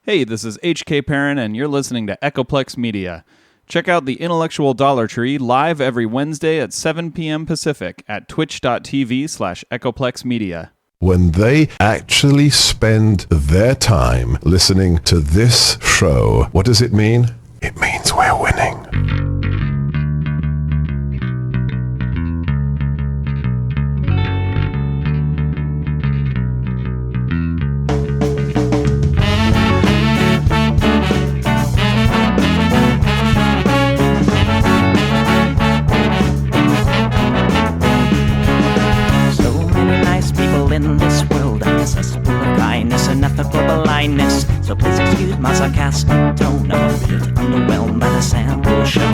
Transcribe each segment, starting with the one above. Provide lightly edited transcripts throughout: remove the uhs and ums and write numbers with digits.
Hey, this is HK Perrin, and you're listening to Echoplex Media. Check out the Intellectual Dollar Tree live every Wednesday at 7 p.m. Pacific at twitch.tv/Echoplex Media. When they actually spend their time listening to this show, what does it mean? It means we're winning. So please excuse my sarcastic tone. I'm a bit underwhelmed by the sample shown.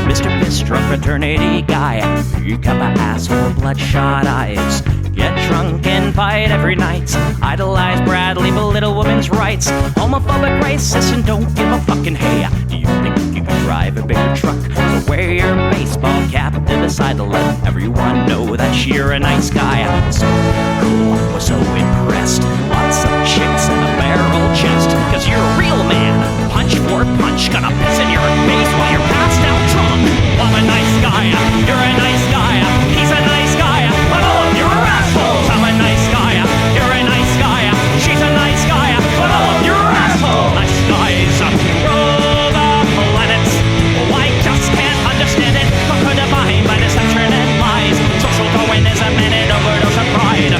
Mr. Piss-drunk fraternity guy, big cup of ass with bloodshot eyes. Get drunk and fight every night. Idolize Bradley, belittle women's rights. Homophobic, racist, and don't give a fucking hey. Do you think you can drive a bigger truck? So wear your baseball cap to the side to let everyone know that you're a nice guy. So cool, was so impressed. Lots of chicks in a barrel chest. Cause you're a real man. Punch for punch, gonna piss in your face while you're passed out drunk. I'm a nice guy, you're a nice guy. He's a nice guy, but all of you are assholes. I'm a nice guy, you're a nice guy. She's a nice guy, but all of you are assholes. Nice guys rule the planets. Oh, I just can't understand it. Conquered divine by deception and lies. Social Darwinism and an overdose of pride.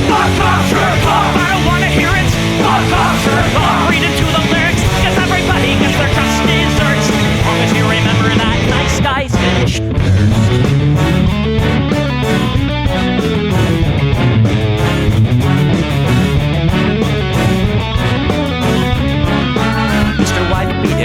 Fuck off, jerk off. I don't wanna hear it. Fuck off, jerk off. Read into the lyrics, cause everybody gets their just desserts. As long as you remember that nice guys finished first.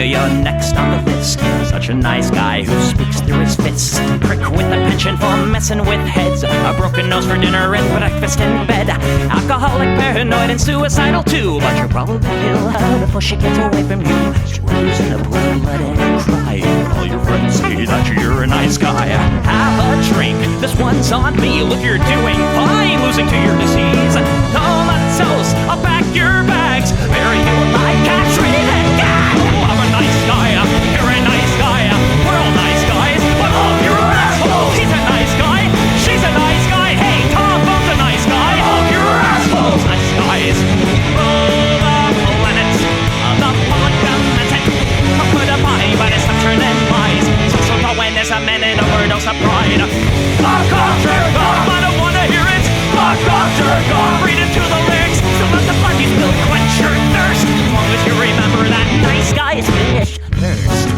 You're next on the list. Such a nice guy who speaks through his fists. Prick with a penchant for messing with heads. A broken nose for dinner and breakfast in bed. Alcoholic, paranoid, and suicidal too. But you'll probably kill her before she gets away from you. Screws in a pool, letting cry. All your friends say that you're a nice guy. Have a drink, this one's on me. Look, you're doing fine, losing to your disease. Comatose, I'll pack your bags. Bury you like a tree and gag. I'm a nice guy, you're a nice guy. We're all nice guys, but all of you are assholes. He's a nice guy, she's a nice guy. Hey, Tom Bone's a nice guy. All of you are assholes. Nice guys rule the planet. The public dominant. Put a body by deception and lies. Social Darwinism and an overdose of pride. Fuck off, jerk off. I don't wanna hear it. Fuck off, jerk off. Read into the lyrics. So let the party spill quench your thirst. As long as you remember that nice guys finish first.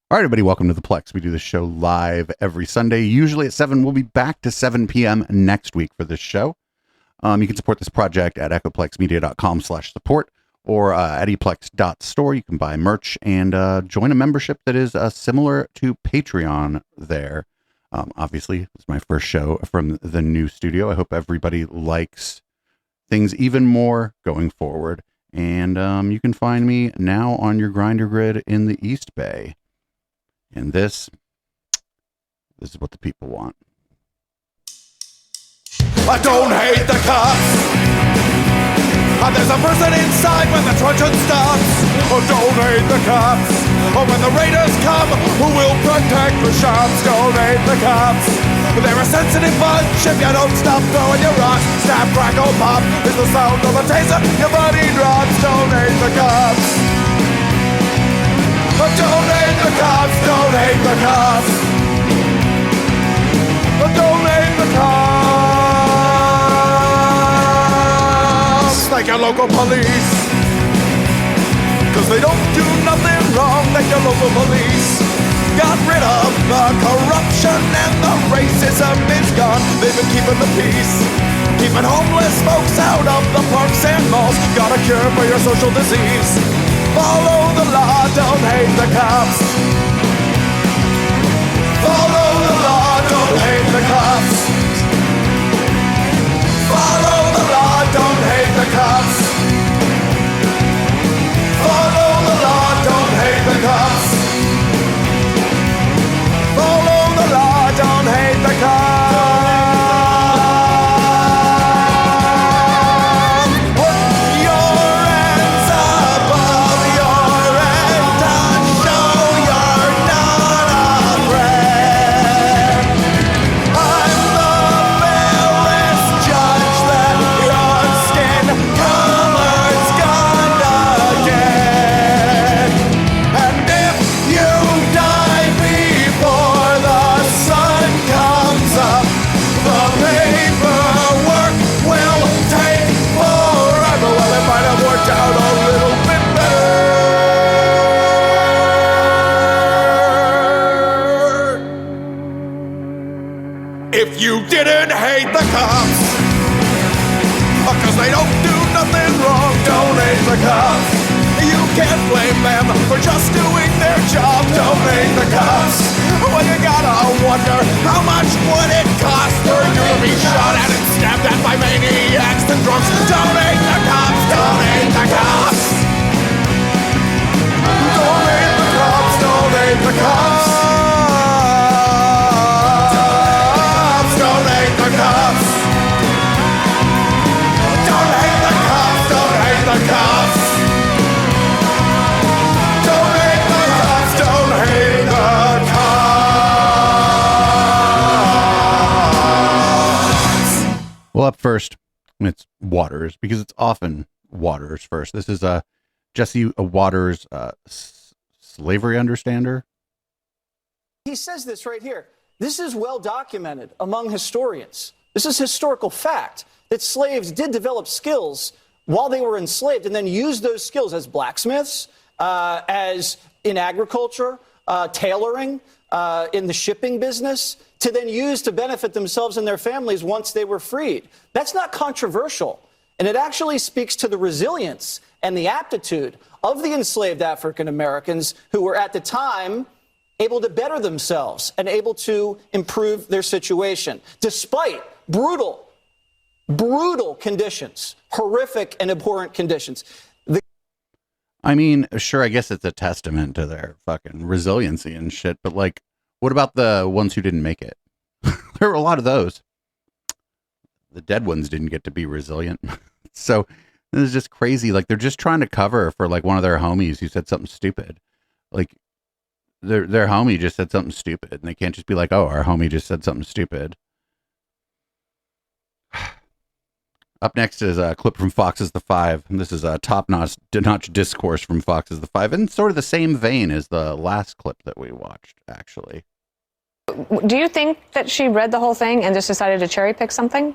All right, everybody, welcome to the Plex. We do this show live every Sunday, usually at 7. We'll be back to 7 p.m. next week for this show. You can support this project at echoplexmedia.com/support or at eplex.store. You can buy merch and join a membership that is similar to Patreon there. Obviously, it's my first show from the new studio. I hope everybody likes things even more going forward. And you can find me now on your grinder grid in the East Bay. And this is what the people want. I don't hate the cops. And there's a person inside when the truncheon stops. Oh, don't hate the cops. Or when the raiders come, who will protect the shops? Donate the cops. They're a sensitive bunch if you don't stop throwing your rocks. Snap, crackle, pop is the sound of a taser. Your body drops. Donate the cops. Donate the cops. Donate the cops. Donate the cops. Like your local police. Cause they don't do nothing wrong like your local police. Got rid of the corruption and the racism is gone. They've been keeping the peace, keeping homeless folks out of the parks and malls. Got a cure for your social disease. Follow the law, don't hate the cops. Follow the law, don't hate the cops. Follow the law, don't hate the cops. Follow the law, don't hate the cops. Follow the law, don't hate the cops. Put your hands above your head and show you're not afraid. I'm the fairest judge that your skin color's gonna get. And if you die before the sun comes up, the paperwork will take forever. Well, it might have worked out a little bit better if you didn't hate the cops. Cause they don't do nothing wrong. Donate the cops. You can't blame them for just doing their job. Donate the cops. Well, you gotta wonder, how much would it cost for you to be shot at and stabbed at by maniacs and drunks? Donate the cops. Donate the cops. Donate the cops. Donate the cops. Donate the cops. Don't hate the cops, don't hate the cops. Don't hate the cops, don't hate the cops. Well, up first, it's Waters, because it's often Waters first. This is Jesse Waters, slavery understander. He says this right here. This is well documented among historians. This is historical fact that slaves did develop skills while they were enslaved and then used those skills as blacksmiths, as in agriculture, tailoring, in the shipping business, to then use to benefit themselves and their families once they were freed. That's not controversial. And it actually speaks to the resilience and the aptitude of the enslaved African Americans who were at the time able to better themselves and able to improve their situation, despite brutal conditions, horrific and abhorrent conditions. I mean, sure, I guess it's a testament to their fucking resiliency and shit, but like, what about the ones who didn't make it? There were a lot of those. The dead ones didn't get to be resilient. So this is just crazy. Like, they're just trying to cover for like one of their homies who said something stupid. Like, their homie just said something stupid, and they can't just be like, oh, our homie just said something stupid. Up next is a clip from Fox's The Five, and this is a top-notch discourse from Fox's The Five, in sort of the same vein as the last clip that we watched, actually. Do you think that she read the whole thing and just decided to cherry pick something?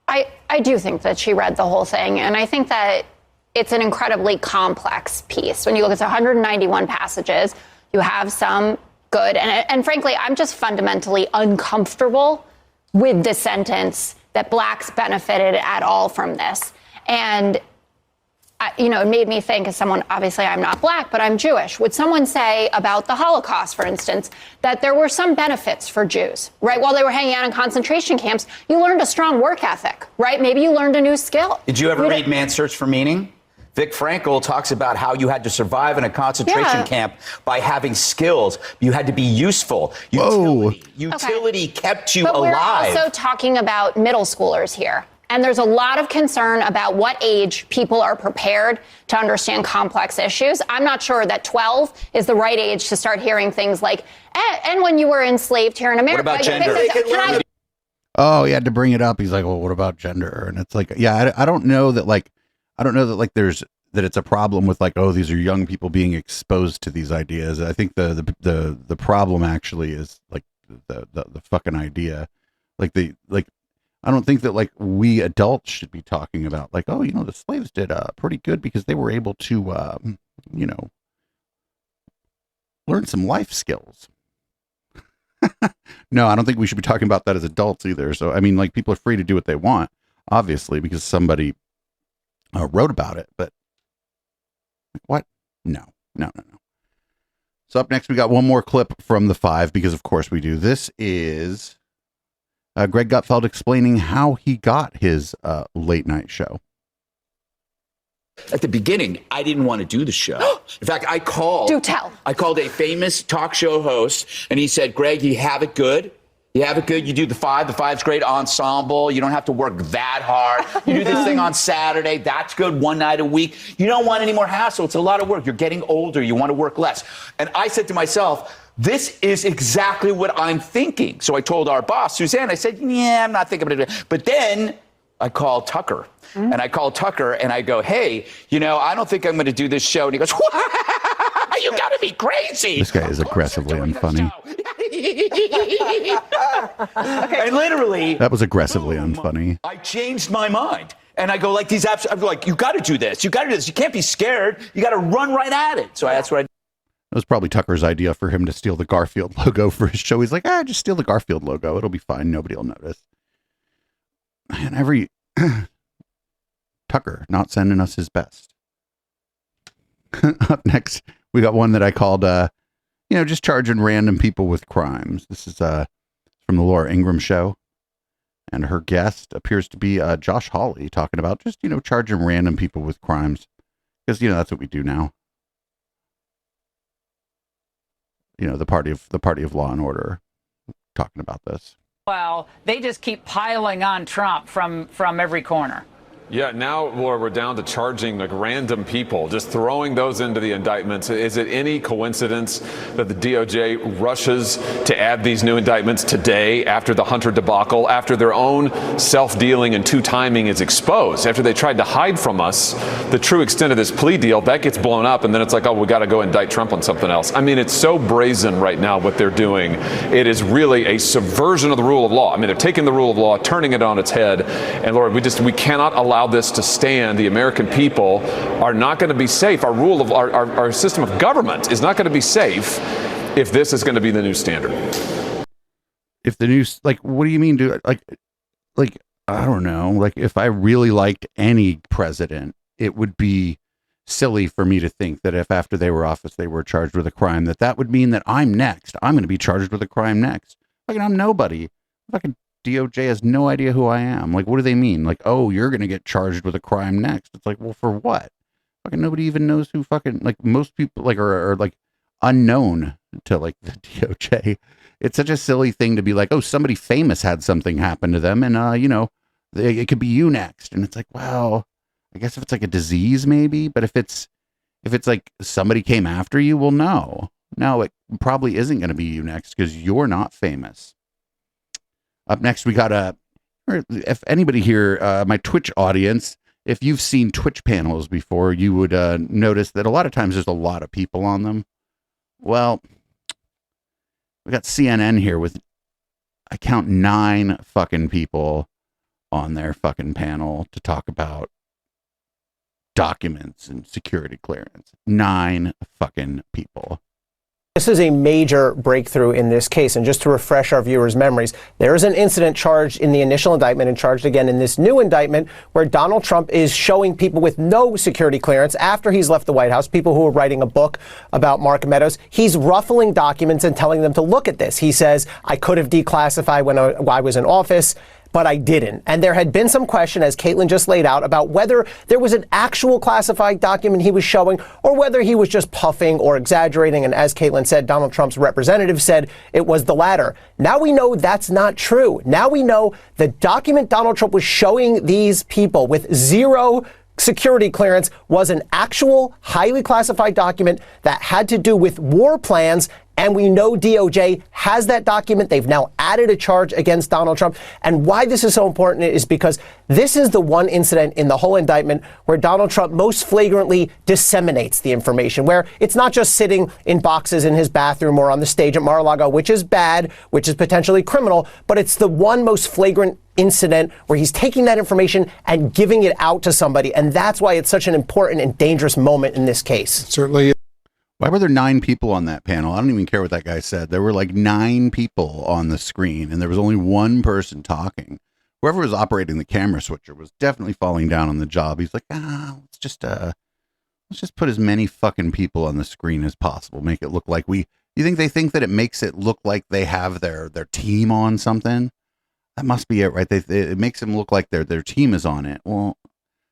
I do think that she read the whole thing, and I think that it's an incredibly complex piece. When you look at 191 passages, you have some good, and frankly, I'm just fundamentally uncomfortable with the sentence that blacks benefited at all from this. And, it made me think, as someone, obviously I'm not black, but I'm Jewish. Would someone say about the Holocaust, for instance, that there were some benefits for Jews, right? While they were hanging out in concentration camps, you learned a strong work ethic, right? Maybe you learned a new skill. Did you ever read Man's Search for Meaning? Vic Frankl talks about how you had to survive in a concentration camp by having skills. You had to be useful. Utility kept you alive. But we're also talking about middle schoolers here. And there's a lot of concern about what age people are prepared to understand complex issues. I'm not sure that 12 is the right age to start hearing things like, and when you were enslaved here in America. What about gender? Oh, he had to bring it up. He's like, well, what about gender? And it's like, yeah, I don't know that like it's a problem with like, oh, these are young people being exposed to these ideas. I think the problem actually is like the fucking idea. I don't think that like we adults should be talking about like, oh, the slaves did pretty good because they were able to learn some life skills. No, I don't think we should be talking about that as adults either. So, I mean, like, people are free to do what they want, obviously, because somebody wrote about it. But what? No. So up next, we got one more clip from the 5, because of course we do. This is Greg Gutfeld explaining how he got his late night show. At the beginning, I didn't want to do the show. In fact, I called a famous talk show host, and he said, Greg, you have it good. You have it good. You do the 5. The 5's great ensemble. You don't have to work that hard. You do this thing on Saturday. That's good. One night a week. You don't want any more hassle. It's a lot of work. You're getting older. You want to work less. And I said to myself, this is exactly what I'm thinking. So I told our boss, Suzanne, I said, yeah, I'm not thinking about it. But then I called Tucker. And I called Tucker and I go, hey, I don't think I'm going to do this show. And he goes, you got to be crazy. This guy is aggressively unfunny. And literally, that was aggressively unfunny. I changed my mind. And I go like these apps. I'm like, you got to do this. You got to do this. You can't be scared. You got to run right at it. So that's what I did. It was probably Tucker's idea for him to steal the Garfield logo for his show. He's like, just steal the Garfield logo. It'll be fine. Nobody will notice. And every Tucker not sending us his best. Up next, we got one that I called, just charging random people with crimes. This is from the Laura Ingraham show. And her guest appears to be Josh Hawley, talking about just, charging random people with crimes. Because, that's what we do now. The party of law and order, talking about this. Well, they just keep piling on Trump from every corner. Yeah, now, Laura, we're down to charging like random people, just throwing those into the indictments. Is it any coincidence that the DOJ rushes to add these new indictments today after the Hunter debacle, after their own self-dealing and two-timing is exposed, after they tried to hide from us the true extent of this plea deal? That gets blown up, and then it's like, oh, we got to go indict Trump on something else. I mean, it's so brazen right now what they're doing. It is really a subversion of the rule of law. I mean, they're taking the rule of law, turning it on its head, and Laura, we cannot allow this to stand. The American people are not going to be safe. Our system of government is not going to be safe if this is going to be the new standard. If the new, what do you mean, dude? Like, I don't know. Like, if I really liked any president, it would be silly for me to think that if after they were office, they were charged with a crime, that would mean that I'm next. I'm going to be charged with a crime next. I'm nobody. DOJ has no idea who I am. Like, what do they mean? Like, oh, you're going to get charged with a crime next. It's like, well, for what? Nobody even knows who most people are unknown to the DOJ. It's such a silly thing to be like, oh, somebody famous had something happen to them. And, it could be you next. And it's like, well, I guess if it's like a disease, maybe. But if it's like somebody came after you, well, no, it probably isn't going to be you next because you're not famous. Up next, we got if anybody here, my Twitch audience, if you've seen Twitch panels before, you would notice that a lot of times there's a lot of people on them. Well, we got CNN here with, I count 9 fucking people on their fucking panel to talk about documents and security clearance. 9 fucking people. This is a major breakthrough in this case. And just to refresh our viewers' memories, there is an incident charged in the initial indictment and charged again in this new indictment where Donald Trump is showing people with no security clearance after he's left the White House, people who are writing a book about Mark Meadows. He's ruffling documents and telling them to look at this. He says, I could have declassified when I was in office. but I didn't. And there had been some question, as Caitlin just laid out, about whether there was an actual classified document he was showing or whether he was just puffing or exaggerating. And as Caitlin said, Donald Trump's representative said it was the latter. Now we know that's not true. Now we know the document Donald Trump was showing these people with zero security clearance was an actual highly classified document that had to do with war plans. And we know DOJ has that document. They've now added a charge against Donald Trump. And why this is so important is because this is the one incident in the whole indictment where Donald Trump most flagrantly disseminates the information, where it's not just sitting in boxes in his bathroom or on the stage at Mar-a-Lago, which is bad, which is potentially criminal, but it's the one most flagrant incident where he's taking that information and giving it out to somebody. And that's why it's such an important and dangerous moment in this case. Certainly. Why were there 9 people on that panel? I don't even care what that guy said. There were like 9 people on the screen, and there was only one person talking. Whoever was operating the camera switcher was definitely falling down on the job. He's like, let's just put as many fucking people on the screen as possible. Make it look like you think they think that it makes it look like they have their team on something? That must be it, right? It makes them look like their team is on it. Well,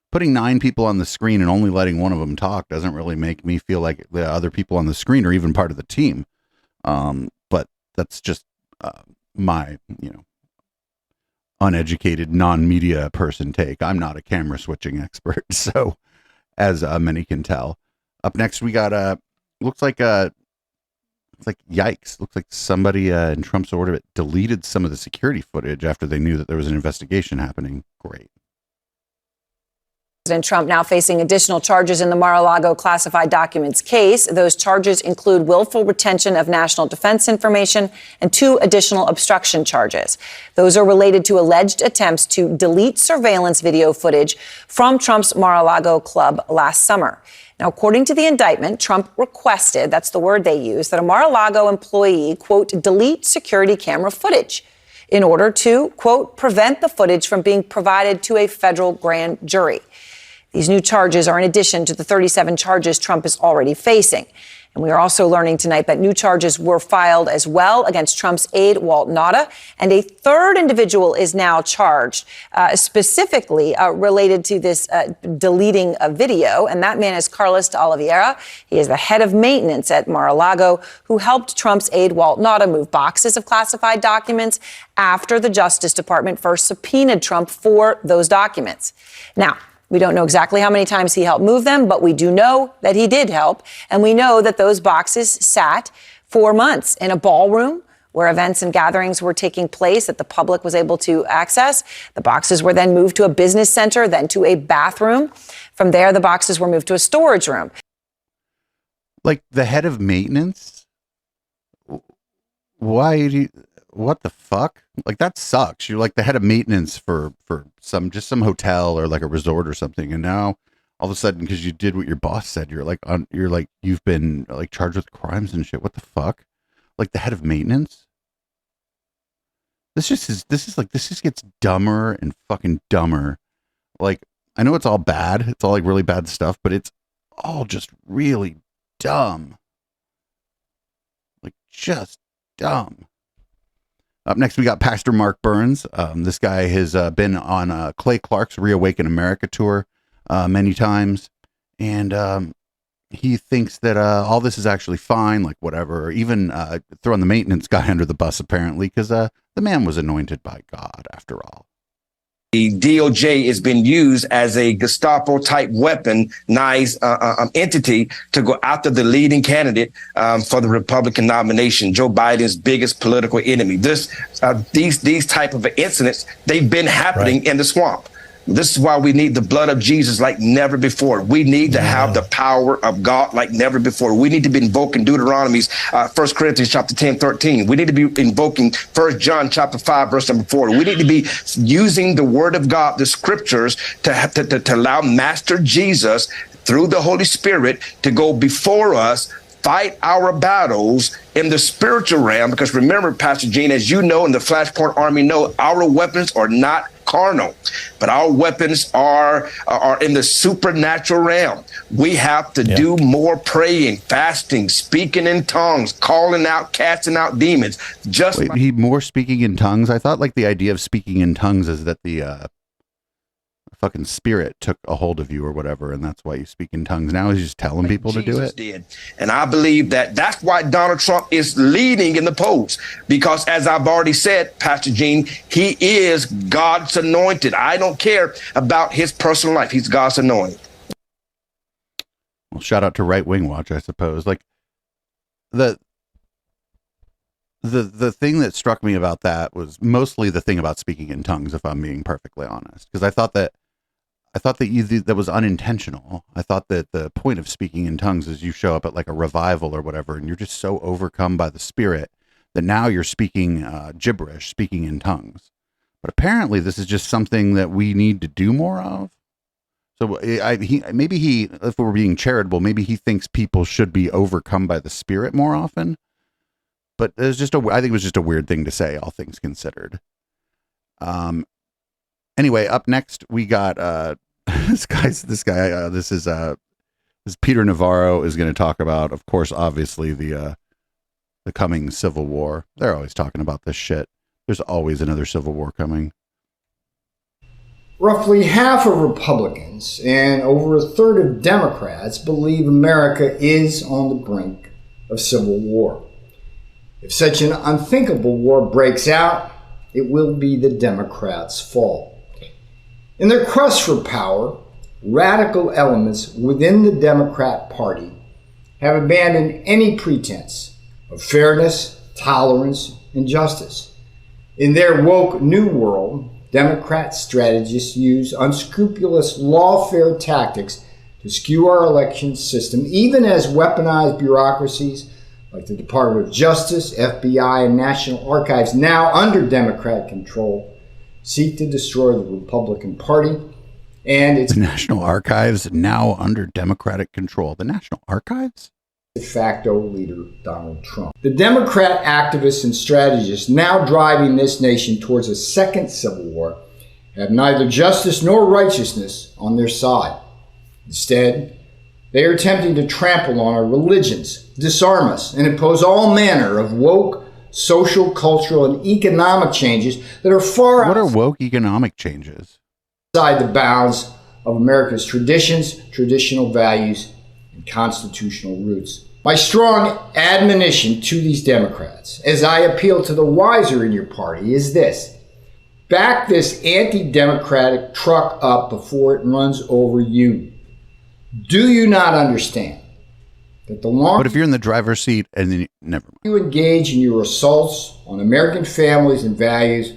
putting 9 people on the screen and only letting one of them talk doesn't really make me feel like the other people on the screen are even part of the team. But that's just my, uneducated non-media person take. I'm not a camera switching expert, so as many can tell. Up next, we got looks like yikes. Looks like somebody in Trump's orbit deleted some of the security footage after they knew that there was an investigation happening. Great. President Trump now facing additional charges in the Mar-a-Lago classified documents case. Those charges include willful retention of national defense information and 2 additional obstruction charges. Those are related to alleged attempts to delete surveillance video footage from Trump's Mar-a-Lago club last summer. Now, according to the indictment, Trump requested, that's the word they use, that a Mar-a-Lago employee, quote, delete security camera footage in order to, quote, prevent the footage from being provided to a federal grand jury. These new charges are in addition to the 37 charges Trump is already facing. And we are also learning tonight that new charges were filed as well against Trump's aide, Walt Nauta, and a third individual is now charged, specifically related to this deleting a video. And that man is Carlos de Oliveira. He is the head of maintenance at Mar-a-Lago, who helped Trump's aide, Walt Nauta, move boxes of classified documents after the Justice Department first subpoenaed Trump for those documents. Now, we don't know exactly how many times he helped move them, but we do know that he did help. And we know that those boxes sat for months in a ballroom where events and gatherings were taking place that the public was able to access. The boxes were then moved to a business center, then to a bathroom. From there, the boxes were moved to a storage room. Like the head of maintenance? What the fuck? Like, that sucks. You're like the head of maintenance for some hotel or like a resort or something, and now all of a sudden, because you did what your boss said, you've been like charged with crimes and shit. What the fuck? Like the head of maintenance? This just gets dumber and fucking dumber. Like, I know it's all bad. It's all like really bad stuff, but it's all just really dumb. Like, just dumb. Up next, we got Pastor Mark Burns. This guy has been on Clay Clark's Reawaken America tour many times. And he thinks that all this is actually fine, like whatever, or even throwing the maintenance guy under the bus, apparently, because the man was anointed by God, after all. The DOJ is being used as a Gestapo type weaponized entity to go after the leading candidate for the Republican nomination, Joe Biden's biggest political enemy. These type of incidents, they've been happening in the swamp. This is why we need the blood of Jesus like never before. We need to have the power of God like never before. We need to be invoking Deuteronomy's 1 Corinthians chapter 10, 13. We need to be invoking 1 John chapter 5, verse number 4. We need to be using the word of God, the scriptures, to allow Master Jesus through the Holy Spirit to go before us, fight our battles in the spiritual realm. Because remember, Pastor Gene, as you know, and the Flashpoint Army know, our weapons are not carnal, but our weapons are in the supernatural realm. We have to do more praying, fasting, speaking in tongues, calling out, casting out demons. Wait, more speaking in tongues? I thought like the idea of speaking in tongues is that the fucking spirit took a hold of you or whatever, and that's why you speak in tongues. Now he's just telling people to do it. Did. And I believe that's why Donald Trump is leading in the polls, because as I've already said, Pastor Gene, he is God's anointed. I don't care about his personal life. He's God's anointed. Well, shout out to Right Wing Watch, I suppose. Like the thing that struck me about that was mostly the thing about speaking in tongues, if I'm being perfectly honest, because I thought that that was unintentional. I thought that the point of speaking in tongues is you show up at like a revival or whatever, and you're just so overcome by the Spirit that now you're speaking gibberish, speaking in tongues. But apparently this is just something that we need to do more of. So maybe if we're being charitable, maybe he thinks people should be overcome by the Spirit more often. But I think it was just a weird thing to say, all things considered. Anyway, up next we got this is Peter Navarro is going to talk about, of course, obviously the coming civil war. They're always talking about this shit. There's always another civil war coming. Roughly half of Republicans and over a third of Democrats believe America is on the brink of civil war. If such an unthinkable war breaks out, it will be the Democrats' fault. In their quest for power, radical elements within the Democrat Party have abandoned any pretense of fairness, tolerance, and justice. In their woke new world, Democrat strategists use unscrupulous lawfare tactics to skew our election system, even as weaponized bureaucracies like the Department of Justice, FBI, and National Archives, now under Democrat control, seek to destroy the Republican Party and its the National Archives, now under Democratic control. The National Archives? De facto leader, Donald Trump. The Democrat activists and strategists now driving this nation towards a second civil war have neither justice nor righteousness on their side. Instead, they are attempting to trample on our religions, disarm us, and impose all manner of woke, social, cultural, and economic changes that are far What are woke economic changes? Outside the bounds of America's traditions, traditional values, and constitutional roots. My strong admonition to these Democrats, as I appeal to the wiser in your party, is this. Back this anti-democratic truck up before it runs over you. Do you not understand that the longer But if you're in the driver's seat and then never mind. you engage in your assaults on American families and values,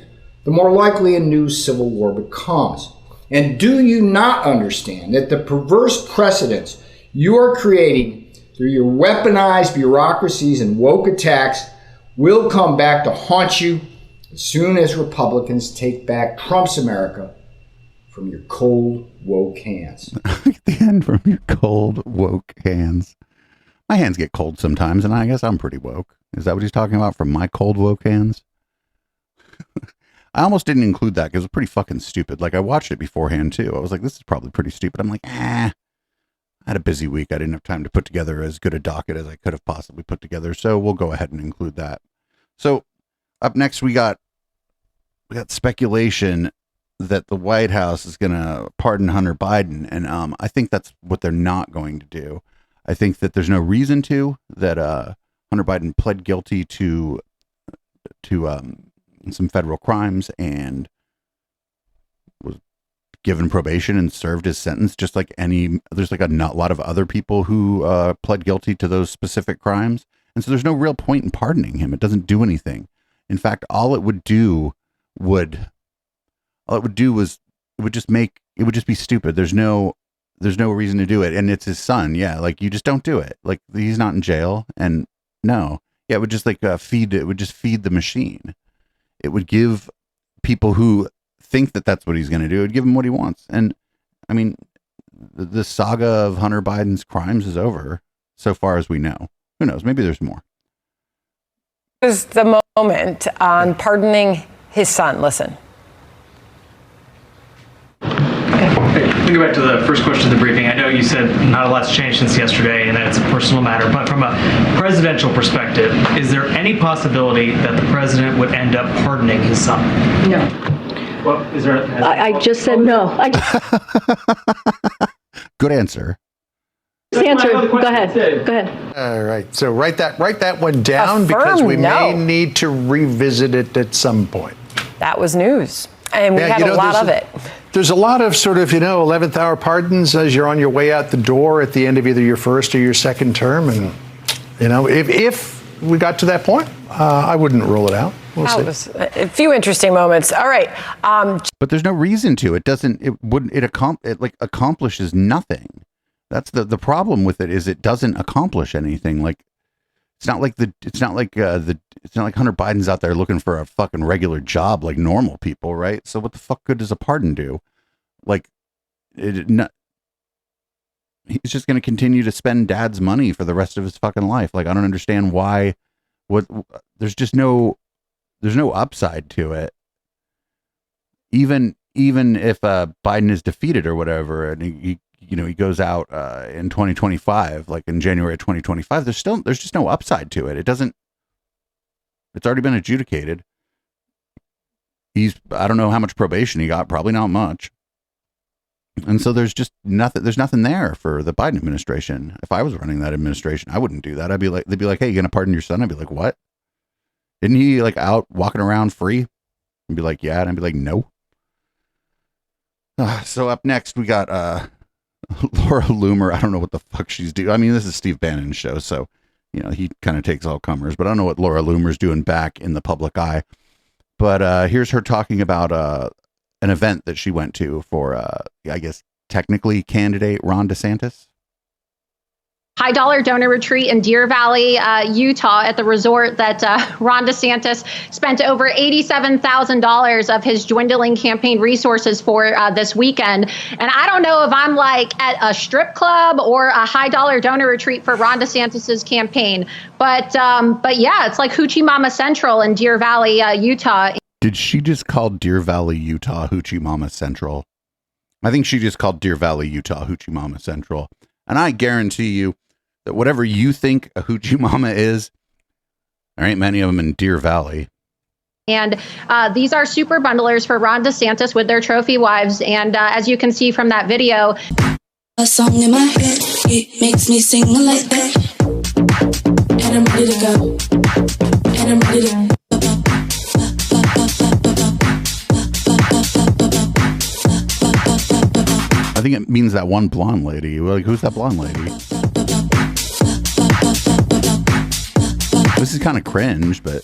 the more likely a new civil war becomes? And do you not understand that the perverse precedents you are creating through your weaponized bureaucracies and woke attacks will come back to haunt you as soon as Republicans take back Trump's America from your cold, woke hands? At the end, from your cold, woke hands. My hands get cold sometimes, and I guess I'm pretty woke. Is that what he's talking about? From my cold, woke hands? I almost didn't include that because it was pretty fucking stupid. Like, I watched it beforehand, too. I was like, this is probably pretty stupid. I'm like, I had a busy week. I didn't have time to put together as good a docket as I could have possibly put together. So we'll go ahead and include that. So up next, we got speculation that the White House is going to pardon Hunter Biden. And I think that's what they're not going to do. I think that there's no reason to, that Hunter Biden pled guilty to some federal crimes and was given probation and served his sentence, just like there's like a lot of other people who pled guilty to those specific crimes. And so there's no real point in pardoning him. It doesn't do anything. In fact, all it would just be stupid. There's no reason to do it. And it's his son. Yeah. Like, you just don't do it. Like, he's not in jail. And no, yeah, it would just feed the machine. It would give people who think that that's what he's going to do, it would give him what he wants. And I mean, the saga of Hunter Biden's crimes is over so far as we know. Who knows? Maybe there's more. This is the moment on pardoning his son. Listen. to go back to the first question of the briefing. I know you said not a lot's changed since yesterday and that it's a personal matter, but from a presidential perspective, is there any possibility that the president would end up pardoning his son? No. Well, is there? I just said no. Good answer. Answer. Go ahead. Go ahead. All right. So write that one down because we may need to revisit it at some point. That was news. And we had a lot of it. There's a lot of sort of, 11th hour pardons as you're on your way out the door at the end of either your first or your second term. And, if we got to that point, I wouldn't rule it out. We'll see. Was a few interesting moments. All right. But there's no reason to. It accomplishes nothing. That's the problem with it is it doesn't accomplish anything. Like, it's not like Hunter Biden's out there looking for a fucking regular job like normal people, right? So what the fuck good does a pardon do? Like, he's just going to continue to spend dad's money for the rest of his fucking life. Like, I don't understand why. There's no upside to it. Even if Biden is defeated or whatever, and he goes out in 2025, like in January of 2025, there's just no upside to it. It's already been adjudicated. I don't know how much probation he got, probably not much. And so there's nothing there for the Biden administration. If I was running that administration, I wouldn't do that. They'd be like, hey, you going to pardon your son? I'd be like, what? Isn't he like out walking around free? I'd be like, yeah. And I'd be like, no. So up next, we got, Laura Loomer. I don't know what the fuck she's doing. I mean, this is Steve Bannon's show, so he kind of takes all comers. But I don't know what Laura Loomer's doing back in the public eye. But here's her talking about an event that she went to for, I guess, technically candidate Ron DeSantis. high dollar donor retreat in Deer Valley, Utah, at the resort that Ron DeSantis spent over $87,000 of his dwindling campaign resources for this weekend. And I don't know if I'm like at a strip club or a high dollar donor retreat for Ron DeSantis's campaign. But yeah, it's like Hoochie Mama Central in Deer Valley, Utah. Did she just call Deer Valley, Utah, Hoochie Mama Central? I think she just called Deer Valley, Utah, Hoochie Mama Central. And I guarantee you that whatever you think a Hoochie Mama is, there ain't many of them in Deer Valley. And these are super bundlers for Ron DeSantis with their trophy wives. And as you can see from that video, a song in my head, it makes me sing like that. And I'm ready to go. And I'm ready to I think it means that one blonde lady. Like, who's that blonde lady? This is kind of cringe, but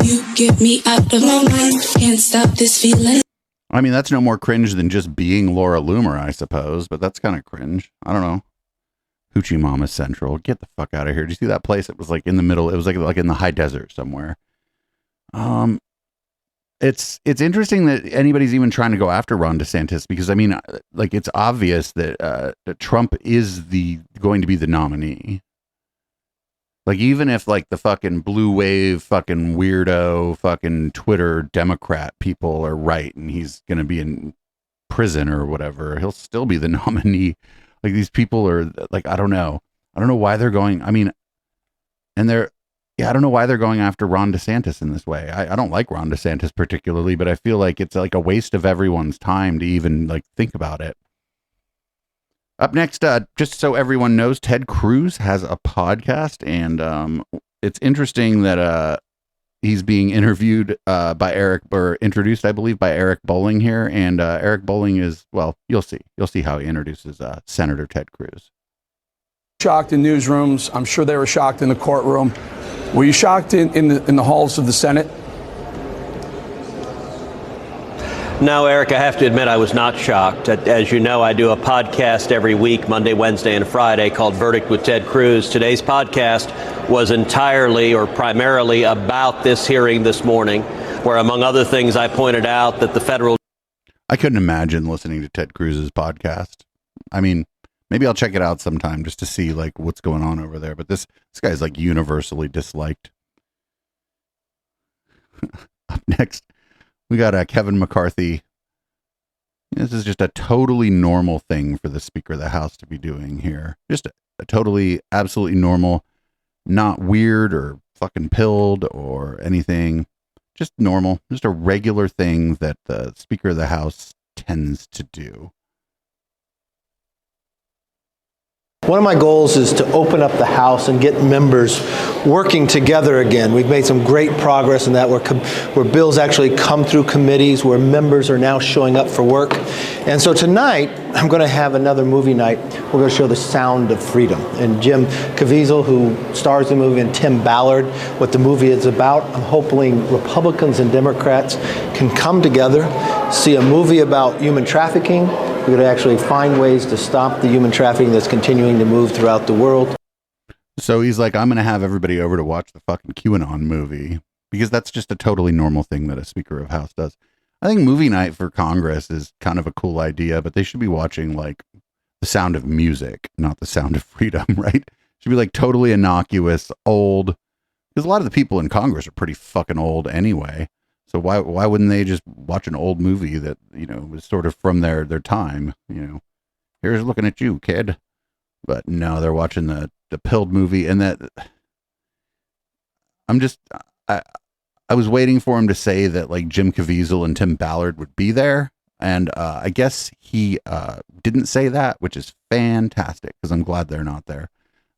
you get me out of my mind. Can't stop this feeling. I mean, that's no more cringe than just being Laura Loomer, I suppose, but that's kind of cringe. I don't know. Hoochie Mama Central. Get the fuck out of here. Did you see that place? It was like in the middle. It was like in the high desert somewhere. It's interesting that anybody's even trying to go after Ron DeSantis because, I mean, like, it's obvious that Trump is going to be the nominee. Like, even if like the fucking blue wave, fucking weirdo, fucking Twitter Democrat people are right and he's going to be in prison or whatever, he'll still be the nominee. Like, these people are like, I don't know why they're going. I mean, I don't know why they're going after Ron DeSantis in this way. I don't like Ron DeSantis particularly, but I feel like it's like a waste of everyone's time to even like think about it. Up next, just so everyone knows, Ted Cruz has a podcast, and it's interesting that he's being interviewed introduced, I believe, by Eric Bolling here. And Eric Bolling is, well, you'll see how he introduces Senator Ted Cruz. Shocked in newsrooms. I'm sure they were shocked in the courtroom. Were you shocked in the halls of the Senate? No, Eric, I have to admit I was not shocked. As you know, I do a podcast every week, Monday, Wednesday, and Friday, called Verdict with Ted Cruz. Today's podcast was entirely or primarily about this hearing this morning, where, among other things, I pointed out that the federal... I couldn't imagine listening to Ted Cruz's podcast. I mean, maybe I'll check it out sometime just to see like what's going on over there. But this guy's like universally disliked. Up next, we got Kevin McCarthy. This is just a totally normal thing for the Speaker of the House to be doing here. Just a totally, absolutely normal, not weird or fucking pilled or anything. Just normal, just a regular thing that the Speaker of the House tends to do. One of my goals is to open up the House and get members working together again. We've made some great progress in that, where bills actually come through committees, where members are now showing up for work. And so tonight, I'm going to have another movie night. We're going to show The Sound of Freedom. And Jim Caviezel, who stars in the movie, and Tim Ballard, what the movie is about. I'm hoping Republicans and Democrats can come together, see a movie about human trafficking. We're going to actually find ways to stop the human trafficking that's continuing to move throughout the world. So he's like, I'm going to have everybody over to watch the fucking QAnon movie, because that's just a totally normal thing that a Speaker of House does. I think movie night for Congress is kind of a cool idea, but they should be watching like The Sound of Music, not The Sound of Freedom, right? It should be like totally innocuous, old, because a lot of the people in Congress are pretty fucking old anyway. So why wouldn't they just watch an old movie that, you know, was sort of from their time, you know, here's looking at you, kid. But no, they're watching the pilled movie. And that I was waiting for him to say that like Jim Caviezel and Tim Ballard would be there. And I guess he didn't say that, which is fantastic, because I'm glad they're not there.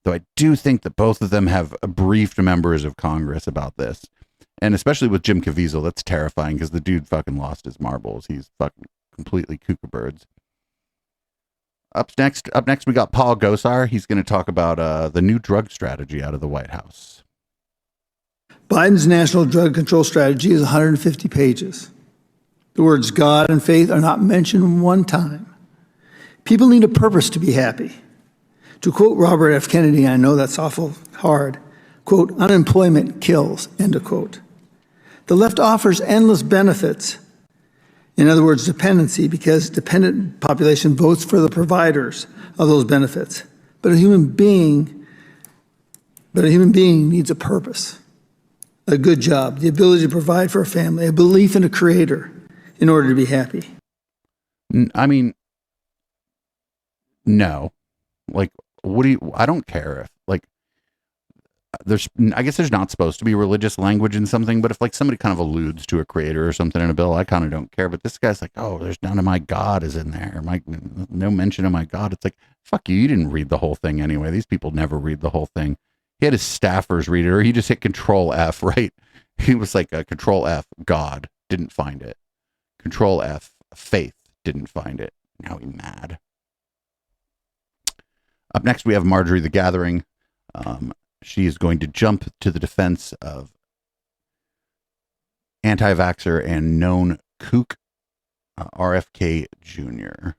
Though I do think that both of them have briefed members of Congress about this. And especially with Jim Caviezel, that's terrifying, because the dude fucking lost his marbles. He's fucking completely cuckoo-birds. Up next, we got Paul Gosar. He's going to talk about the new drug strategy out of the White House. Biden's national drug control strategy is 150 pages. The words God and faith are not mentioned one time. People need a purpose to be happy. To quote Robert F. Kennedy, I know that's awful hard, quote, unemployment kills, end of quote. The left offers endless benefits. In other words, dependency, because dependent population votes for the providers of those benefits. But a human being needs a purpose, a good job, the ability to provide for a family, a belief in a creator in order to be happy. I mean, no. Like, I don't care if, like, I guess there's not supposed to be religious language in something, but if like somebody kind of alludes to a creator or something in a bill, I kind of don't care. But this guy's like, oh, there's none of my God is in there. No mention of my God. It's like, fuck you. You didn't read the whole thing anyway. These people never read the whole thing. He had his staffers read it, or he just hit Control F, right? He was like, Control F, God, didn't find it. Control F, faith, didn't find it. Now he's mad. Up next, we have Marjorie the Gathering. She is going to jump to the defense of anti-vaxxer and known kook RFK Jr.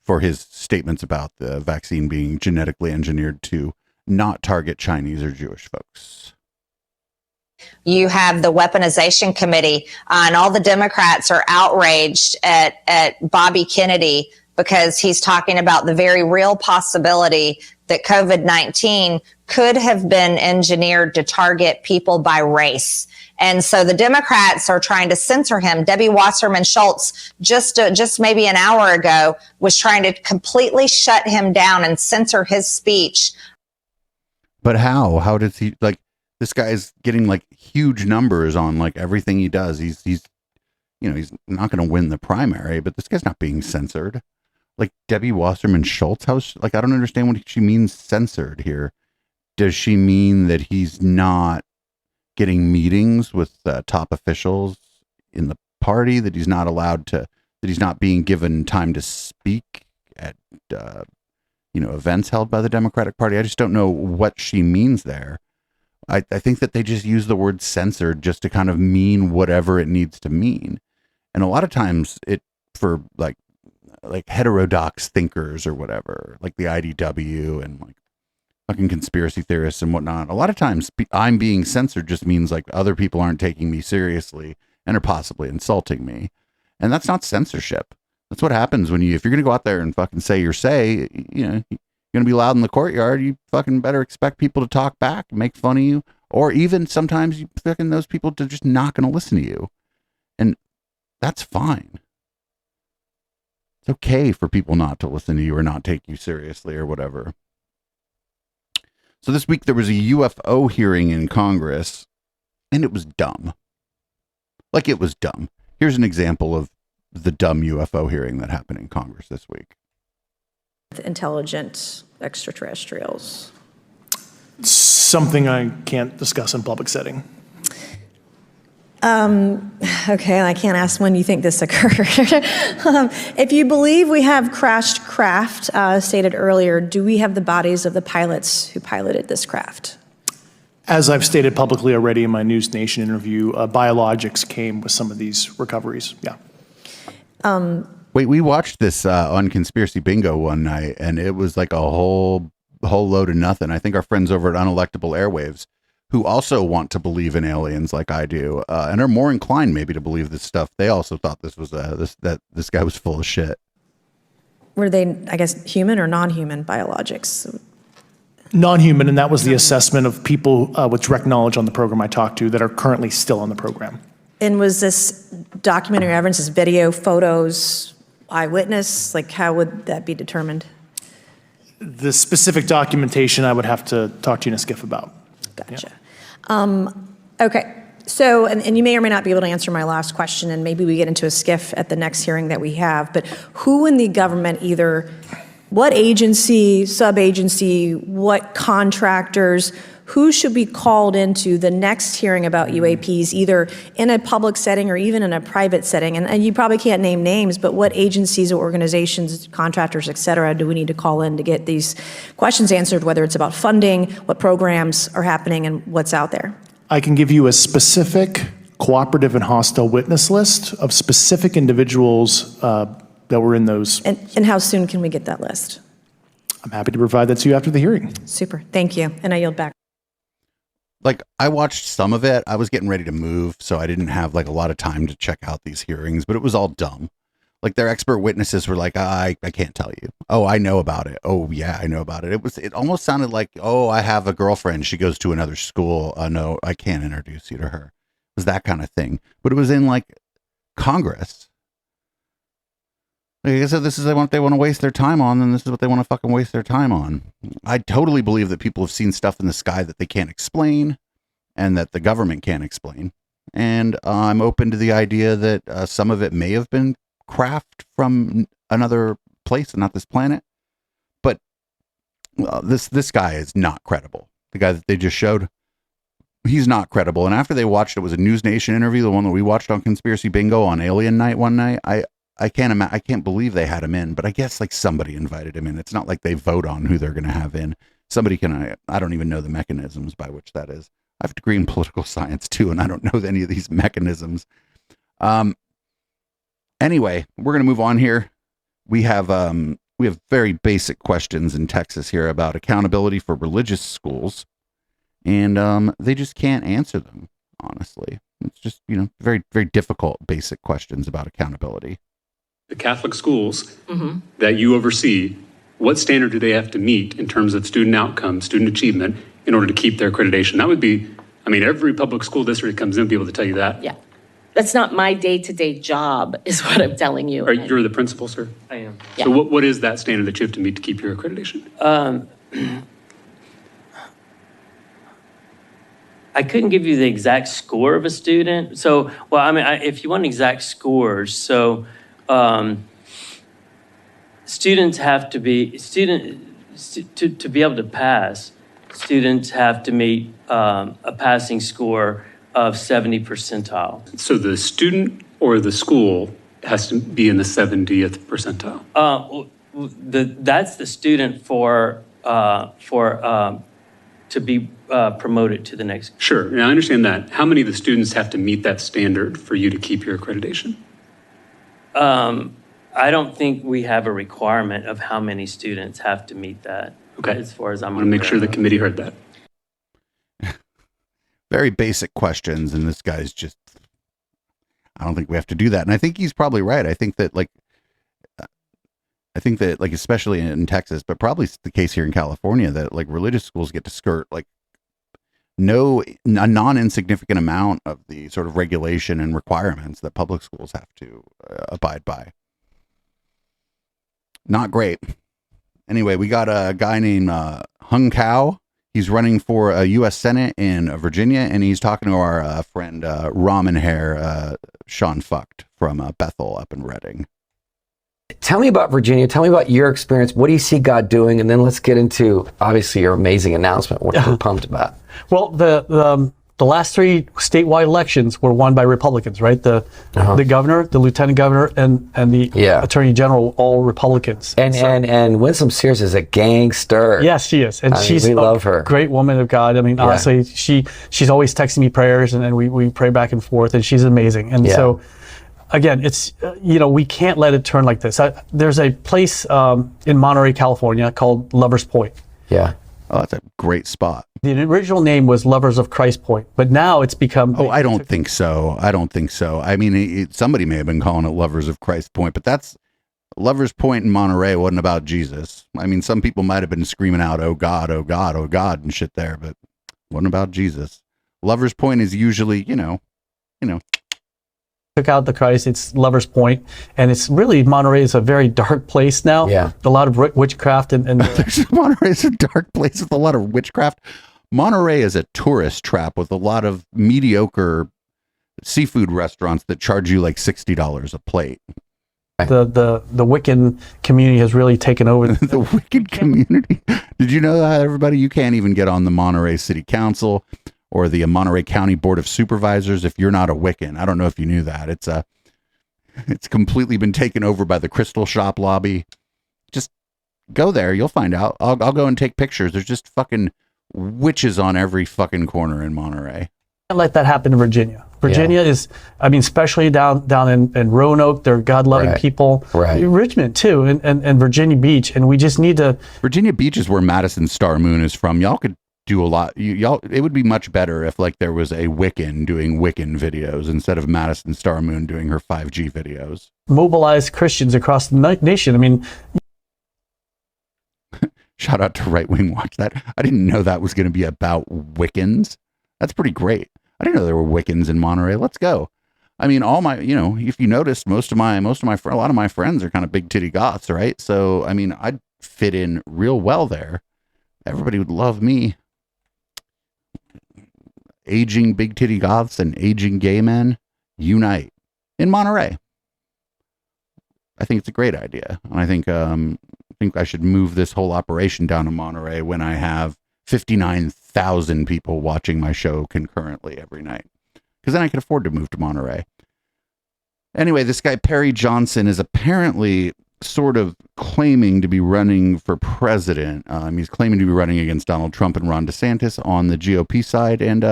for his statements about the vaccine being genetically engineered to not target Chinese or Jewish folks. You have the weaponization committee, and all the Democrats are outraged at Bobby Kennedy because he's talking about the very real possibility that COVID-19 could have been engineered to target people by race. And so the Democrats are trying to censor him. Debbie Wasserman Schultz, just maybe an hour ago, was trying to completely shut him down and censor his speech. But how? How does he, like, this guy's getting like huge numbers on like everything he does. He's you know, he's not going to win the primary, but this guy's not being censored. Like Debbie Wasserman Schultz, I don't understand what she means censored here. Does she mean that he's not getting meetings with top officials in the party, that he's not allowed to, that he's not being given time to speak at, events held by the Democratic Party? I just don't know what she means there. I think that they just use the word censored just to kind of mean whatever it needs to mean. And a lot of times for like heterodox thinkers or whatever, like the IDW and like fucking conspiracy theorists and whatnot, a lot of times I'm being censored just means like other people aren't taking me seriously and are possibly insulting me. And that's not censorship. That's what happens if you're going to go out there and fucking say your say, you're going to be loud in the courtyard, you fucking better expect people to talk back, make fun of you, or even sometimes you fucking those people to just not going to listen to you. And that's fine. It's okay for people not to listen to you or not take you seriously or whatever. So this week there was a UFO hearing in Congress, and it was dumb. Like, it was dumb. Here's an example of the dumb UFO hearing that happened in Congress this week. Intelligent extraterrestrials. Something I can't discuss in public setting. Okay, I can't ask when you think this occurred. If you believe we have crashed craft, stated earlier, do we have the bodies of the pilots who piloted this craft? As I've stated publicly already in my News Nation interview, biologics came with some of these recoveries. Yeah. Wait, we watched this on Conspiracy Bingo one night, and it was like a whole load of nothing. I think our friends over at Unelectable Airwaves, who also want to believe in aliens like I do, and are more inclined maybe to believe this stuff, they also thought this was this guy was full of shit. Were they, I guess, human or non-human biologics? Non-human, and that was the assessment of people with direct knowledge on the program I talked to that are currently still on the program. And was this documentary evidence, this video, photos, eyewitness? Like, how would that be determined? The specific documentation I would have to talk to you in a skiff about. Gotcha. Yeah. Okay. So, and you may or may not be able to answer my last question, and maybe we get into a skiff at the next hearing that we have, but who in the government, either what agency, sub-agency, what contractors, who should be called into the next hearing about UAPs, either in a public setting or even in a private setting? And you probably can't name names, but what agencies or organizations, contractors, et cetera, do we need to call in to get these questions answered, whether it's about funding, what programs are happening, and what's out there? I can give you a specific cooperative and hostile witness list of specific individuals that were in those. And how soon can we get that list? I'm happy to provide that to you after the hearing. Super. Thank you. And I yield back. Like, I watched some of it. I was getting ready to move, so I didn't have like a lot of time to check out these hearings, but it was all dumb. Like, their expert witnesses were like, I can't tell you. Oh, I know about it. Oh, yeah, I know about it. It almost sounded like, oh, I have a girlfriend. She goes to another school. No, I can't introduce you to her. It was that kind of thing. But it was in like Congress. Like I said, this is what they want to waste their time on, and this is what they want to fucking waste their time on. I totally believe that people have seen stuff in the sky that they can't explain and that the government can't explain. And I'm open to the idea that some of it may have been craft from another place and not this planet. But this guy is not credible. The guy that they just showed, he's not credible. And after they watched, it was a News Nation interview, the one that we watched on Conspiracy Bingo on Alien Night one night. I can't believe they had him in, but I guess like somebody invited him in. It's not like they vote on who they're going to have in. Somebody I don't even know the mechanisms by which that is. I have a degree in political science too, and I don't know any of these mechanisms. Anyway, we're going to move on here. We have very basic questions in Texas here about accountability for religious schools, and they just can't answer them, honestly. It's just, very, very difficult basic questions about accountability. The Catholic schools that you oversee, what standard do they have to meet in terms of student outcomes, student achievement, in order to keep their accreditation? That would be, every public school district comes in and be able to tell you that. Yeah. That's not my day-to-day job, is what I'm telling you. You're the principal, sir? I am. So what is that standard that you have to meet to keep your accreditation? I couldn't give you the exact score of a student. So, if you want exact scores, students have to be, to be able to pass, students have to meet a passing score of 70 percentile. So the student or the school has to be in the 70th percentile? That's the student to be promoted to the next. Sure, and I understand that. How many of the students have to meet that standard for you to keep your accreditation? I don't think we have a requirement of how many students have to meet that. Okay. As far as I'm aware. I want to make sure the committee heard that. Very basic questions, and this guy's just, I don't think we have to do that. And I think he's probably right. I think that especially in Texas, but probably the case here in California, that like religious schools get to skirt like a non-insignificant amount of the sort of regulation and requirements that public schools have to abide by. Not great. Anyway, we got a guy named Hung Kao. He's running for a U.S. Senate in Virginia, and he's talking to our friend Ramen Hair Sean Fucked from Bethel up in Reading. Tell me about Virginia. Tell me about your experience. What do you see God doing? And then let's get into, obviously, your amazing announcement, which we're pumped about. Well, the last 3 statewide elections were won by Republicans, right? The governor, the lieutenant governor, and the attorney general, all Republicans. And Winsome Sears is a gangster. Yes, she is. And we love her. Great woman of God. I mean, honestly, she's always texting me prayers, and we pray back and forth, and she's amazing. And so, again, it's, we can't let it turn like this. There's a place in Monterey, California called Lovers Point. Yeah. Oh, that's a great spot. The original name was Lovers of Christ Point, but now it's become... Oh, I don't think so. I mean, somebody may have been calling it Lovers of Christ Point, but that's... Lovers Point in Monterey wasn't about Jesus. I mean, some people might have been screaming out, oh God, oh God, oh God, and shit there, but it wasn't about Jesus. Lovers Point is usually, took out the Christ, it's Lovers Point, and it's really, Monterey is a very dark place now. Yeah. A lot of witchcraft and Monterey is a dark place with a lot of witchcraft. Monterey is a tourist trap with a lot of mediocre seafood restaurants that charge you like $60 a plate. The Wiccan community has really taken over. The Wiccan community. Did you know that, everybody? You can't even get on the Monterey City Council or the Monterey County Board of Supervisors if you're not a Wiccan. I don't know if you knew that. It's completely been taken over by the Crystal Shop lobby. Just go there, you'll find out. I'll go and take pictures. There's just fucking witches on every fucking corner in Monterey. Can't let that happen in Virginia. Virginia is, I mean, especially down in Roanoke, they're God-loving people. Right. Richmond too, and Virginia Beach, and we just need to. Virginia Beach is where Madison Star Moon is from. Y'all could do a lot. Y'all, it would be much better if like there was a Wiccan doing Wiccan videos instead of Madison Star Moon doing her 5G videos. Mobilize Christians across the nation. I mean. Shout out to Right Wing Watch That. I didn't know that was going to be about Wiccans. That's pretty great. I didn't know there were Wiccans in Monterey. Let's go. I mean, all my, if you noticed, a lot of my friends are kind of big titty goths, right? So, I mean, I'd fit in real well there. Everybody would love me. Aging big titty goths and aging gay men unite in Monterey. I think it's a great idea. And I think I should move this whole operation down to Monterey when I have 59,000 people watching my show concurrently every night. Because then I could afford to move to Monterey. Anyway, this guy Perry Johnson is apparently sort of claiming to be running for president. He's claiming to be running against Donald Trump and Ron DeSantis on the GOP side. And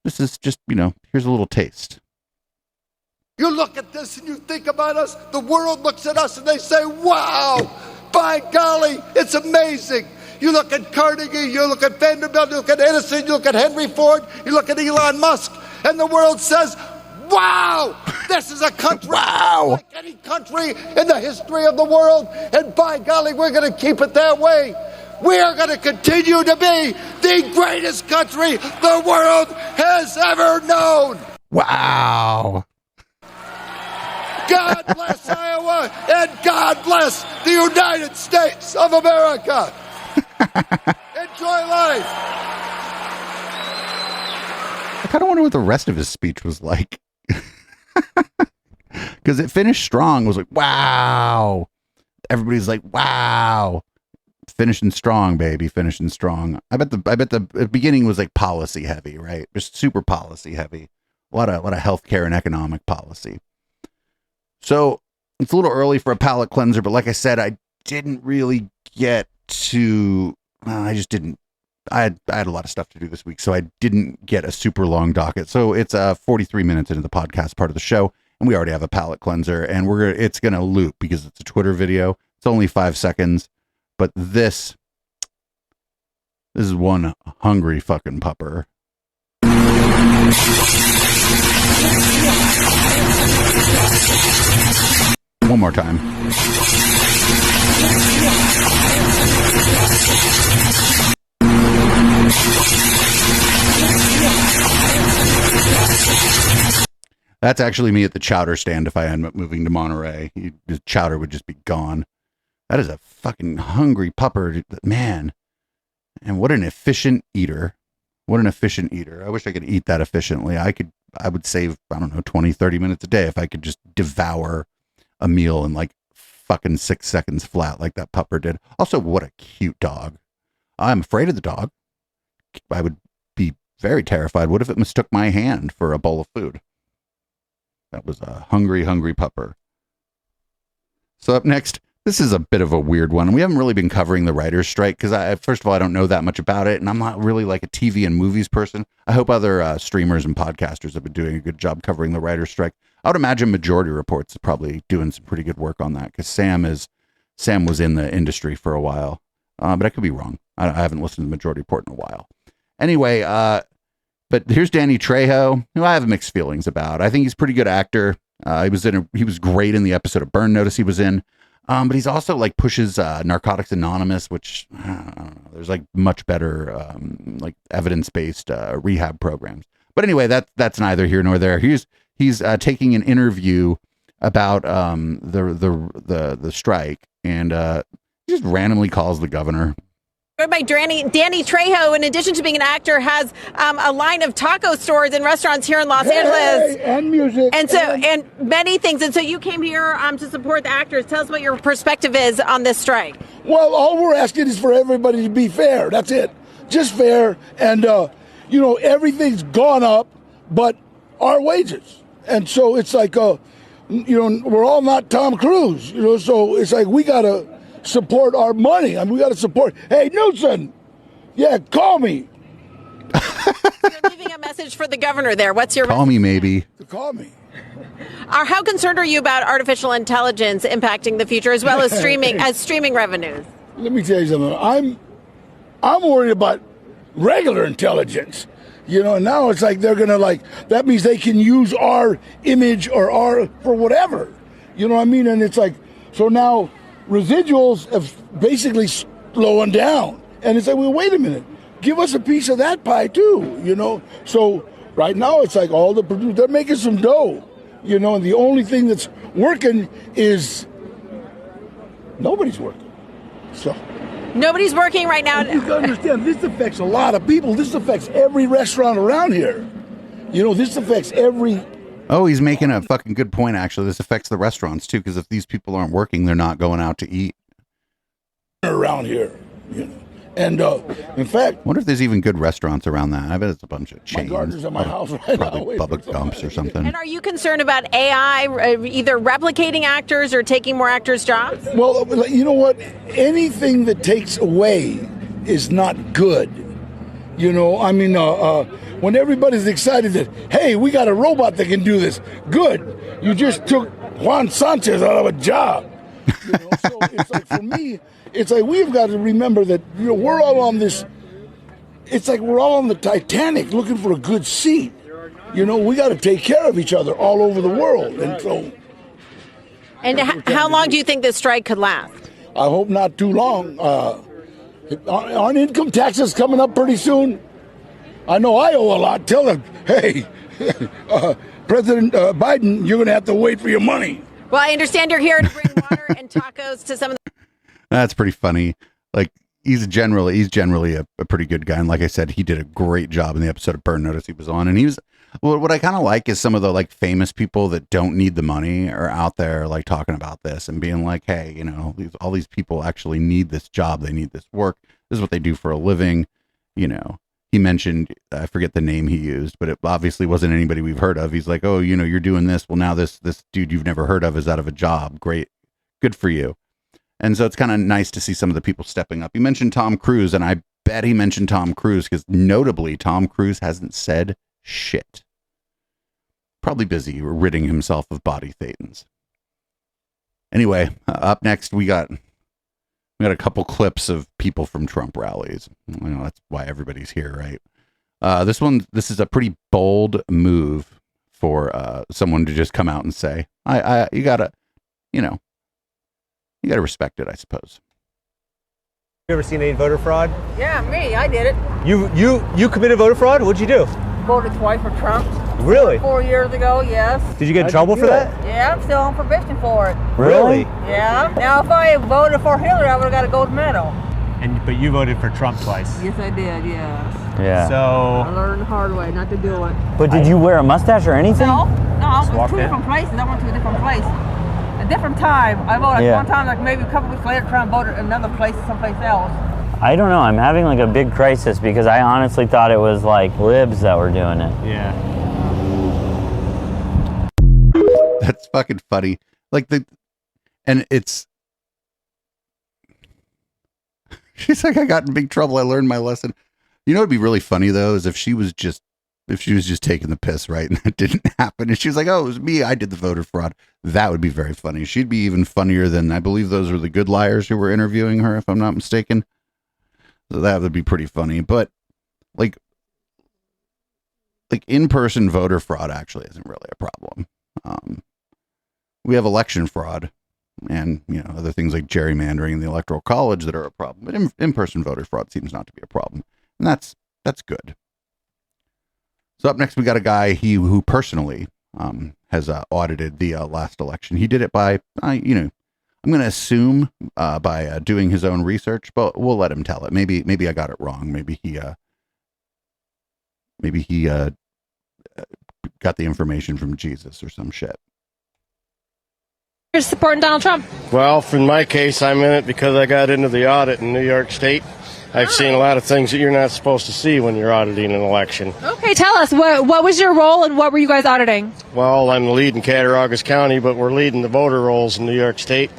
this is just, here's a little taste. You look at this and you think about us, the world looks at us and they say, wow, by golly, it's amazing. You look at Carnegie, you look at Vanderbilt, you look at Edison, you look at Henry Ford, you look at Elon Musk, and the world says, wow, this is a country like any country in the history of the world, and by golly, we're going to keep it that way. We are going to continue to be the greatest country the world has ever known. Wow. God bless Iowa, and God bless the United States of America. Enjoy life. I kind of wonder what the rest of his speech was like. Because it finished strong. It was like, wow. Everybody's like, wow. Finishing strong, baby. Finishing strong. I bet the beginning was like policy heavy, right? Just super policy heavy. A lot of healthcare and economic policy. So it's a little early for a palate cleanser, but like I said, I didn't really get to. I just didn't. I had a lot of stuff to do this week, so I didn't get a super long docket. So it's 43 minutes into the podcast part of the show, and we already have a palate cleanser, and it's gonna loop because it's a Twitter video. It's only 5 seconds, but this is one hungry fucking pupper. One more time. That's actually me at the chowder stand if I end up moving to Monterey. The chowder would just be gone. That is a fucking hungry pupper, man. And what an efficient eater. What an efficient eater. I wish I could eat that efficiently. I would save, I don't know, 20, 30 minutes a day if I could just devour a meal in like fucking 6 seconds flat like that pupper did. Also, what a cute dog. I'm afraid of the dog. I would be very terrified. What if it mistook my hand for a bowl of food? That was a hungry, hungry pupper. So up next, this is a bit of a weird one. We haven't really been covering the writer's strike because first of all, I don't know that much about it, and I'm not really like a TV and movies person. I hope other streamers and podcasters have been doing a good job covering the writer's strike. I would imagine Majority Report's probably doing some pretty good work on that because Sam was in the industry for a while, but I could be wrong. I haven't listened to Majority Report in a while. Anyway, but here's Danny Trejo, who I have mixed feelings about. I think he's a pretty good actor. He was great in the episode of Burn Notice he was in. But he's also like pushes Narcotics Anonymous, which I don't know, there's like much better like evidence-based rehab programs. But anyway, that's neither here nor there. He's taking an interview about the strike, and he just randomly calls the governor. By Danny Trejo, in addition to being an actor, has a line of taco stores and restaurants here in Los Angeles, and music, and many things. And so you came here to support the actors. Tell us what your perspective is on this strike. Well, all we're asking is for everybody to be fair. That's it, just fair. And everything's gone up, but our wages. And so it's like, we're all not Tom Cruise. So it's like we gotta support our money. I mean, we got to support. Hey, Newsom, yeah, call me. You're leaving a message for the governor there. What's your call me maybe? Call me. How concerned are you about artificial intelligence impacting the future as well as streaming revenues? Let me tell you something. I'm worried about regular intelligence. Now it's like they're gonna that means they can use our image or our for whatever. You know what I mean? And it's like so now. Residuals have basically slowing down. And it's like, well, wait a minute. Give us a piece of that pie, too, So right now, it's like all the producers, they're making some dough, and the only thing that's working is nobody's working. So nobody's working right now. You gotta understand, this affects a lot of people. This affects every restaurant around here. This affects every... Oh, he's making a fucking good point, actually. This affects the restaurants, too, because if these people aren't working, they're not going out to eat. Around here, And, in fact... I wonder if there's even good restaurants around that. I bet it's a bunch of chains. My garden's at my house right probably now. Bubba Gumps or something. And are you concerned about AI either replicating actors or taking more actors' jobs? Well, you know what? Anything that takes away is not good. When everybody's excited that, hey, we got a robot that can do this, good. You just took Juan Sanchez out of a job. So it's like, for me, it's like we've got to remember that we're all on this, it's like we're all on the Titanic looking for a good seat. We got to take care of each other all over the world. And so... And how long do you think this strike could last? I hope not too long. Aren't income taxes coming up pretty soon? I know I owe a lot. Tell them, hey, President Biden, you're going to have to wait for your money. Well, I understand you're here to bring water and tacos to some of the... That's pretty funny. Like, he's generally a pretty good guy. And like I said, he did a great job in the episode of Burn Notice he was on. And he was... Well, what I kind of like is some of the like famous people that don't need the money are out there like talking about this and being like, hey, all these people actually need this job. They need this work. This is what they do for a living. He mentioned, I forget the name he used, but it obviously wasn't anybody we've heard of. He's like, oh, you're doing this. Well, now this dude you've never heard of is out of a job. Great. Good for you. And so it's kind of nice to see some of the people stepping up. He mentioned Tom Cruise, and I bet he mentioned Tom Cruise because notably Tom Cruise hasn't said shit. Probably busy ridding himself of body thetans. Anyway, up next we got a couple clips of people from Trump rallies. That's why everybody's here, right? This is a pretty bold move for someone to just come out and say, you gotta respect it, I suppose. You ever seen any voter fraud? Yeah, me. I did it. You committed voter fraud? What'd you do? Voted twice for Trump. Really? 4 years ago, yes. Did you get in trouble for that? Yeah, I'm still on probation for it. Really? Yeah. Now, if I voted for Hillary, I would have got a gold medal. But you voted for Trump twice. Yes, I did, yes. Yeah. So. I learned the hard way not to do it. But did you wear a mustache or anything? No, I Just went walked to two in? different places. I went to a different place. A different time. I voted Yeah. one time, like maybe a couple weeks later, trying to vote at another place, someplace else. I don't know. I'm having like a big crisis because I honestly thought it was like libs that were doing it. Yeah. That's fucking funny. And it's. She's like, I got in big trouble. I learned my lesson. You know, it'd be really funny though, is if she was just taking the piss, right? And that didn't happen. And she was like, oh, it was me. I did the voter fraud. That would be very funny. She'd be even funnier than, I believe those were the Good Liars who were interviewing her, if I'm not mistaken. So that would be pretty funny. But like in-person voter fraud actually isn't really a problem. We have election fraud and, you know, other things like gerrymandering in the Electoral College that are a problem. But in-person voter fraud seems not to be a problem. And that's good. So up next, we got a guy who personally has audited the last election. He did it by, I'm going to assume by doing his own research, but we'll let him tell it. Maybe I got it wrong. Maybe he got the information from Jesus or some shit. You're supporting Donald Trump? Well, in my case, I'm in it because I got into the audit in New York State. I've seen a lot of things that you're not supposed to see when you're auditing an election. Okay, tell us, what was your role and what were you guys auditing? Well, I'm the lead in Cattaraugus County, but we're leading the voter rolls in New York State.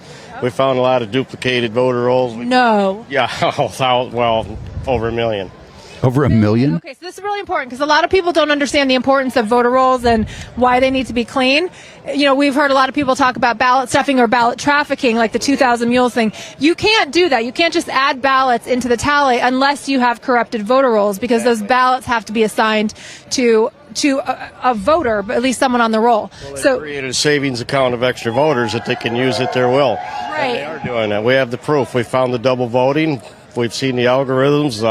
We found a lot of duplicated voter rolls. No. Yeah, well, over 1 million. Over 1 million? Okay, so this is really important because a lot of people don't understand the importance of voter rolls and why they need to be clean. You know, we've heard a lot of people talk about ballot stuffing or ballot trafficking, like the 2,000 mules thing. You can't do that. You can't just add ballots into the tally unless you have corrupted voter rolls, because those ballots have to be assigned to a voter, but at least someone on the roll. Well, so created a savings account of extra voters that they can use at their will. Right. And they are doing that. We have the proof. We found the double voting. We've seen the algorithms.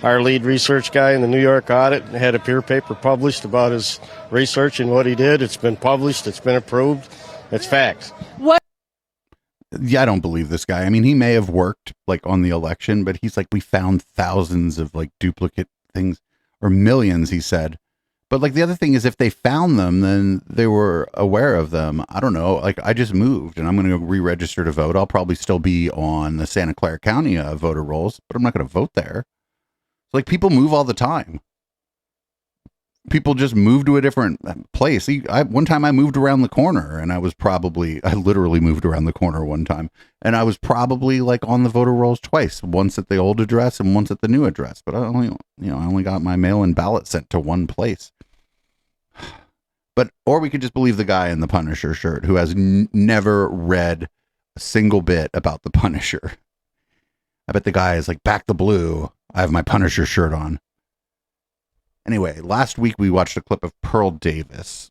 Our lead research guy in the New York audit had a peer paper published about his research and what he did. It's been published. It's been approved. It's facts. What? Yeah, I don't believe this guy. I mean, he may have worked like on the election, but he's like, we found thousands of like duplicate things, or millions, he said. But like the other thing is, if they found them, then they were aware of them. I don't know. Like, I just moved and I'm going to go re-register to vote. I'll probably still be on the Santa Clara County voter rolls, but I'm not going to vote there. Like, people move all the time. People just move to a different place. One time I moved around the corner, and I literally moved around the corner one time, and I was probably like on the voter rolls twice, once at the old address and once at the new address. But I only got my mail-in ballot sent to one place. Or we could just believe the guy in the Punisher shirt who has never read a single bit about the Punisher. I bet the guy is like, back the blue. I have my Punisher shirt on. Anyway, last week we watched a clip of Pearl Davis.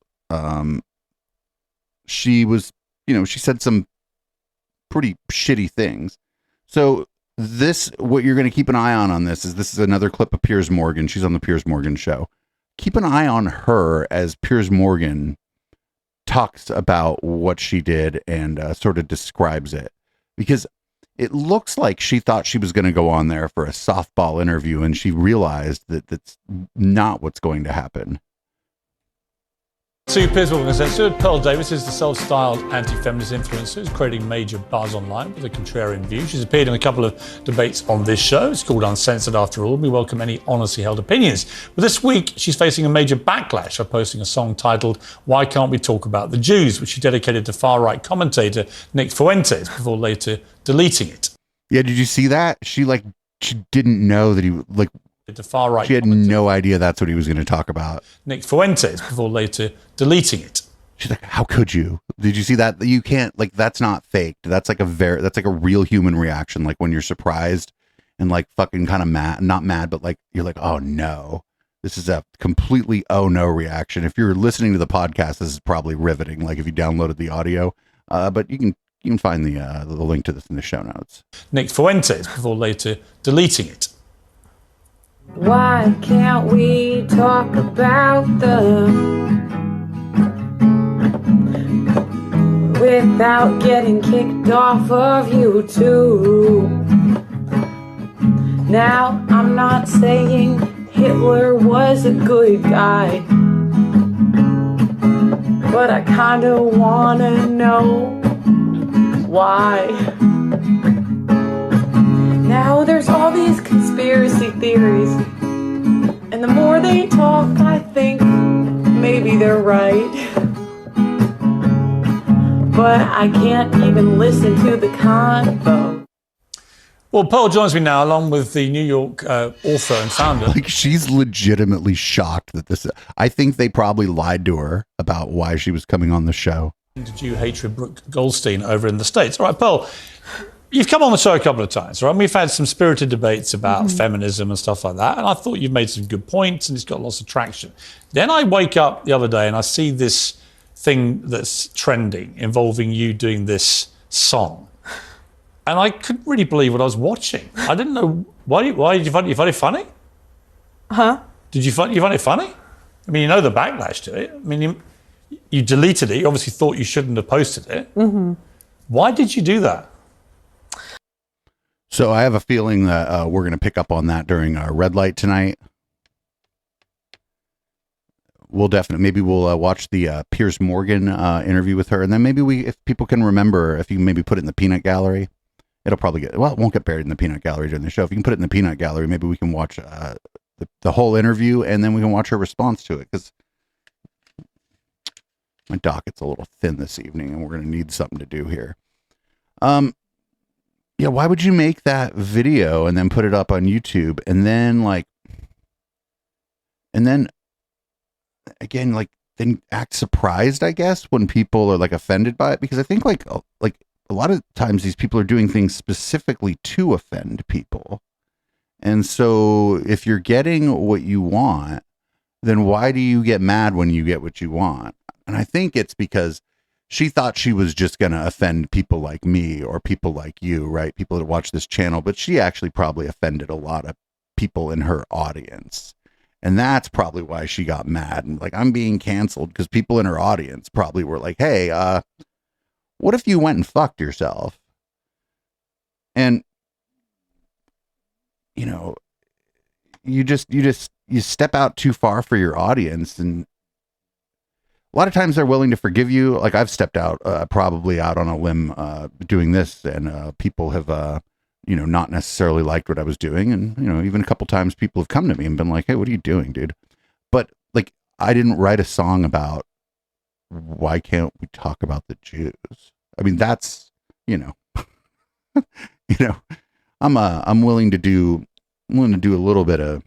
She was, she said some pretty shitty things. So what you're going to keep an eye on this is another clip of Piers Morgan. She's on the Piers Morgan show. Keep an eye on her as Piers Morgan talks about what she did and sort of describes it, because it looks like she thought she was going to go on there for a softball interview, and she realized that that's not what's going to happen. To Piers Morgan said, so Pearl Davis is the self-styled anti-feminist influencer who's creating major buzz online with a contrarian view. She's appeared in a couple of debates on this show. It's called Uncensored After All. We welcome any honestly held opinions. But this week, she's facing a major backlash for posting a song titled Why Can't We Talk About the Jews, which she dedicated to far-right commentator Nick Fuentes before later deleting it. Yeah, did you see that? She didn't know that he The far right. She had no idea that's what he was going to talk about. Nick Fuentes before later deleting it. She's like, "How could you? Did you see that? You can't. Like, that's not faked. That's like a real human reaction. Like when you're surprised and like fucking kind of mad, not mad, but like you're like, oh no, this is a completely oh no reaction. If you're listening to the podcast, this is probably riveting. Like if you downloaded the audio, but you can find the link to this in the show notes. Nick Fuentes before later deleting it. Why can't we talk about without getting kicked off of YouTube? Now, I'm not saying Hitler was a good guy, but I kinda wanna know why. Now there's all these conspiracy theories, and the more they talk, I think maybe they're right. But I can't even listen to the convo. Well, Pearl joins me now, along with the New York author and founder. Like, she's legitimately shocked that this. I think they probably lied to her about why she was coming on the show. The Jew hatred, Brooke Goldstein, over in the States. All right, Pearl, you've come on the show a couple of times, right? We've had some spirited debates about feminism and stuff like that, and I thought you've made some good points, and it's got lots of traction. Then I wake up the other day and I see this thing that's trending involving you doing this song. And I couldn't really believe what I was watching. I didn't know why did you find it funny? Huh? Did you find it funny? I mean, you know the backlash to it. I mean, you deleted it. You obviously thought you shouldn't have posted it. Mm-hmm. Why did you do that? So I have a feeling that we're going to pick up on that during our red light tonight. We'll maybe we'll watch the Piers Morgan interview with her, and then maybe if people can remember, if you can maybe put it in the peanut gallery. It'll probably it won't get buried in the peanut gallery during the show. If you can put it in the peanut gallery, maybe we can watch the whole interview, and then we can watch her response to it, because my docket's a little thin this evening, and we're going to need something to do here. Yeah, why would you make that video and then put it up on YouTube, and then again, then act surprised, I guess, when people are offended by it? Because I think like a lot of times these people are doing things specifically to offend people. And so if you're getting what you want, then why do you get mad when you get what you want? And I think it's because she thought she was just going to offend people like me or people like you, right? People that watch this channel, but she actually probably offended a lot of people in her audience. And that's probably why she got mad. And I'm being canceled because people in her audience probably were like, hey, what if you went and fucked yourself? And, you step out too far for your audience. And a lot of times they're willing to forgive you. Like, I've stepped out, probably out on a limb, doing this, and people have, not necessarily liked what I was doing. And, even a couple times people have come to me and been like, hey, what are you doing, dude? But I didn't write a song about why can't we talk about the Jews? I mean, that's, I'm willing to do a little bit of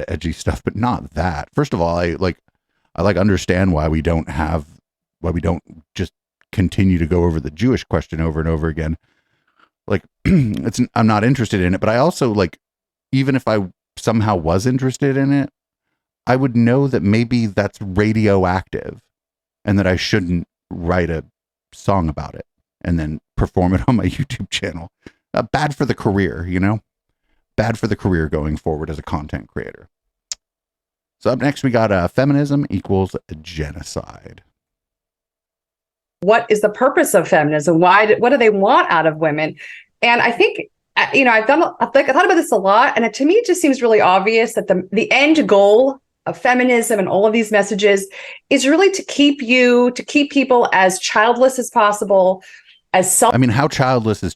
edgy stuff, but not that. First of all, I understand why we don't just continue to go over the Jewish question over and over again. I'm not interested in it, but I also even if I somehow was interested in it, I would know that maybe that's radioactive and that I shouldn't write a song about it and then perform it on my YouTube channel. Bad for the career, bad for the career going forward as a content creator. So up next, we got feminism equals genocide. What is the purpose of feminism? What do they want out of women? And I think, I thought about this a lot, and to me, it just seems really obvious that the end goal of feminism and all of these messages is really to keep people as childless as possible, how childless is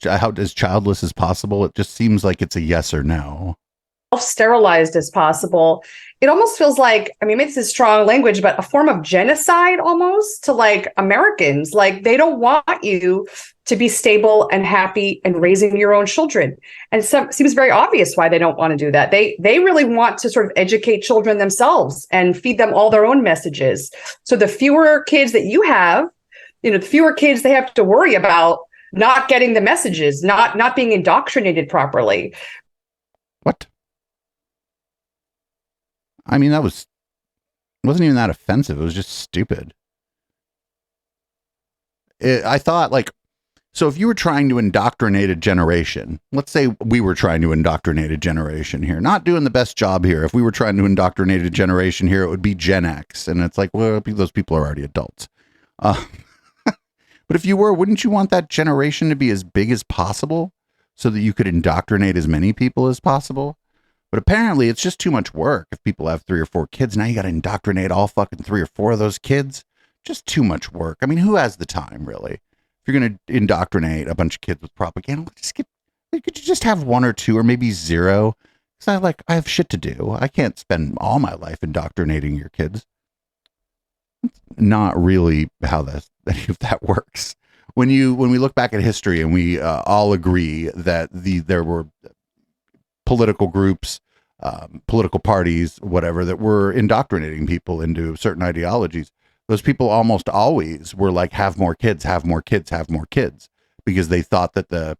possible? It just seems like it's a yes or no. Self-sterilized as possible. It almost feels like, maybe this is strong language, but a form of genocide almost to Americans. They don't want you to be stable and happy and raising your own children. And it seems very obvious why they don't want to do that. They really want to sort of educate children themselves and feed them all their own messages. So the fewer kids that you have, the fewer kids they have to worry about not getting the messages, not being indoctrinated properly. What? That wasn't even that offensive. It was just stupid. I thought So if you were trying to indoctrinate a generation, let's say we were trying to indoctrinate a generation here, not doing the best job here. If we were trying to indoctrinate a generation here, it would be Gen X. And it's like, well, those people are already adults. But if you were, wouldn't you want that generation to be as big as possible so that you could indoctrinate as many people as possible? But apparently it's just too much work. If people have 3 or 4 kids, now you got to indoctrinate all fucking 3 or 4 of those kids. Just too much work. I mean, who has the time, really? If you're going to indoctrinate a bunch of kids with propaganda, could you just have 1 or 2 or maybe 0? Because I have shit to do. I can't spend all my life indoctrinating your kids. It's not really how any of that works. When we look back at history and we all agree that there were political groups, political parties, whatever, that were indoctrinating people into certain ideologies, those people almost always were like, have more kids, have more kids, have more kids, because they thought that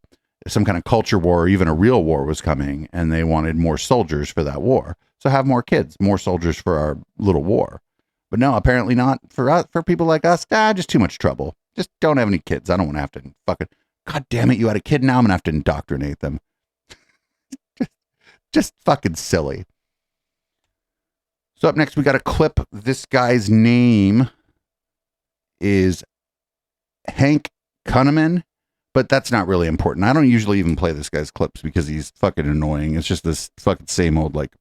some kind of culture war or even a real war was coming, and they wanted more soldiers for that war. So have more kids, more soldiers for our little war. But no, apparently not for us, for people like us. Just too much trouble. Just don't have any kids. I don't want to have to fucking, God damn it, you had a kid, now I'm gonna have to indoctrinate them. just fucking silly. So up next, we got a clip. This guy's name is Hank Kunneman, but that's not really important. I don't usually even play this guy's clips because he's fucking annoying. It's just this fucking same old, like,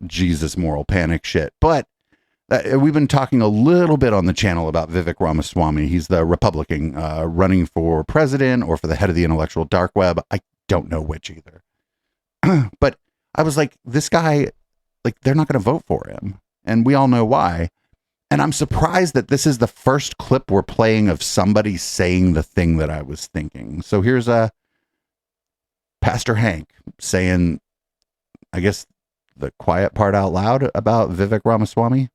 Jesus moral panic shit. But we've been talking a little bit on the channel about Vivek Ramaswamy. He's the Republican running for president or for the head of the intellectual dark web. I don't know which either. But I was like, this guy, like, they're not going to vote for him. And we all know why. And I'm surprised that this is the first clip we're playing of somebody saying the thing that I was thinking. So here's Pastor Hank saying, I guess, the quiet part out loud about Vivek Ramaswamy.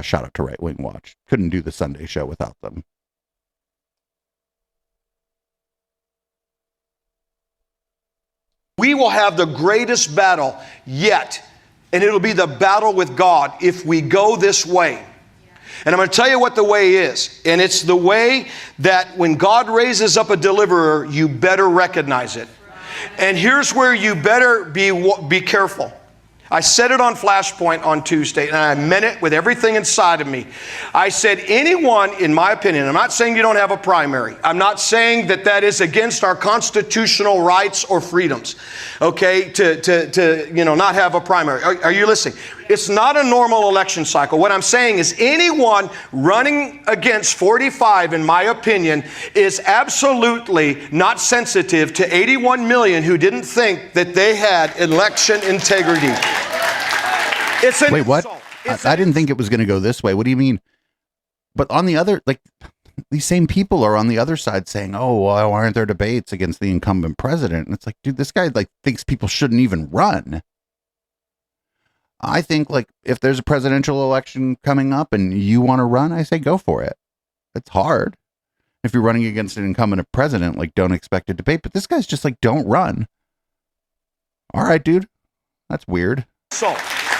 Shout out to Right Wing Watch. Couldn't do the Sunday show without them. We will have the greatest battle yet, and it'll be the battle with God if we go this way. And I'm going to tell you what the way is. And it's the way that when God raises up a deliverer, you better recognize it. And here's where you better be careful. I said it on Flashpoint on Tuesday, and I meant it with everything inside of me. I said, anyone, in my opinion, I'm not saying you don't have a primary. I'm not saying that is against our constitutional rights or freedoms, okay, to not have a primary. Are you listening? It's not a normal election cycle. What I'm saying is anyone running against 45, in my opinion, is absolutely not sensitive to 81 million who didn't think that they had election integrity. It's an Wait, what? insult. I didn't think it was going to go this way. What do you mean? But on the other, like, these same people are on the other side saying, oh, well, why aren't there debates against the incumbent president? And it's like, dude, this guy like thinks people shouldn't even run. I think, like, if there's a presidential election coming up and you want to run, I say go for it. It's hard. If you're running against an incumbent president, like, don't expect a debate. But this guy's just like, don't run. All right, dude. That's weird. So,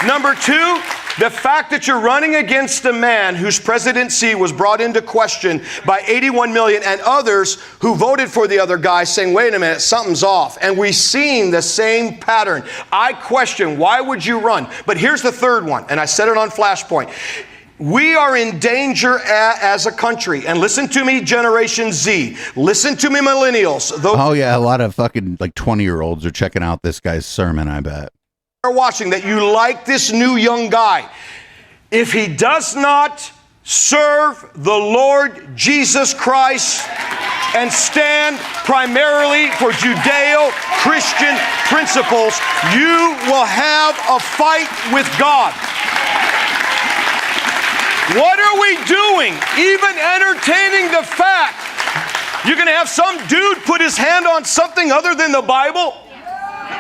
number 2, the fact that you're running against a man whose presidency was brought into question by 81 million and others who voted for the other guy saying, wait a minute, something's off. And we've seen the same pattern. I question, why would you run? But here's the third one, and I said it on Flashpoint. We are in danger as a country. And listen to me, Generation Z. Listen to me, millennials. Oh, yeah, a lot of fucking, like, 20-year-olds are checking out this guy's sermon, I bet. Are watching that you like this new young guy. If he does not serve the Lord Jesus Christ and stand primarily for Judeo-Christian principles, you will have a fight with God. What are we doing? Even entertaining the fact you're going to have some dude put his hand on something other than the Bible?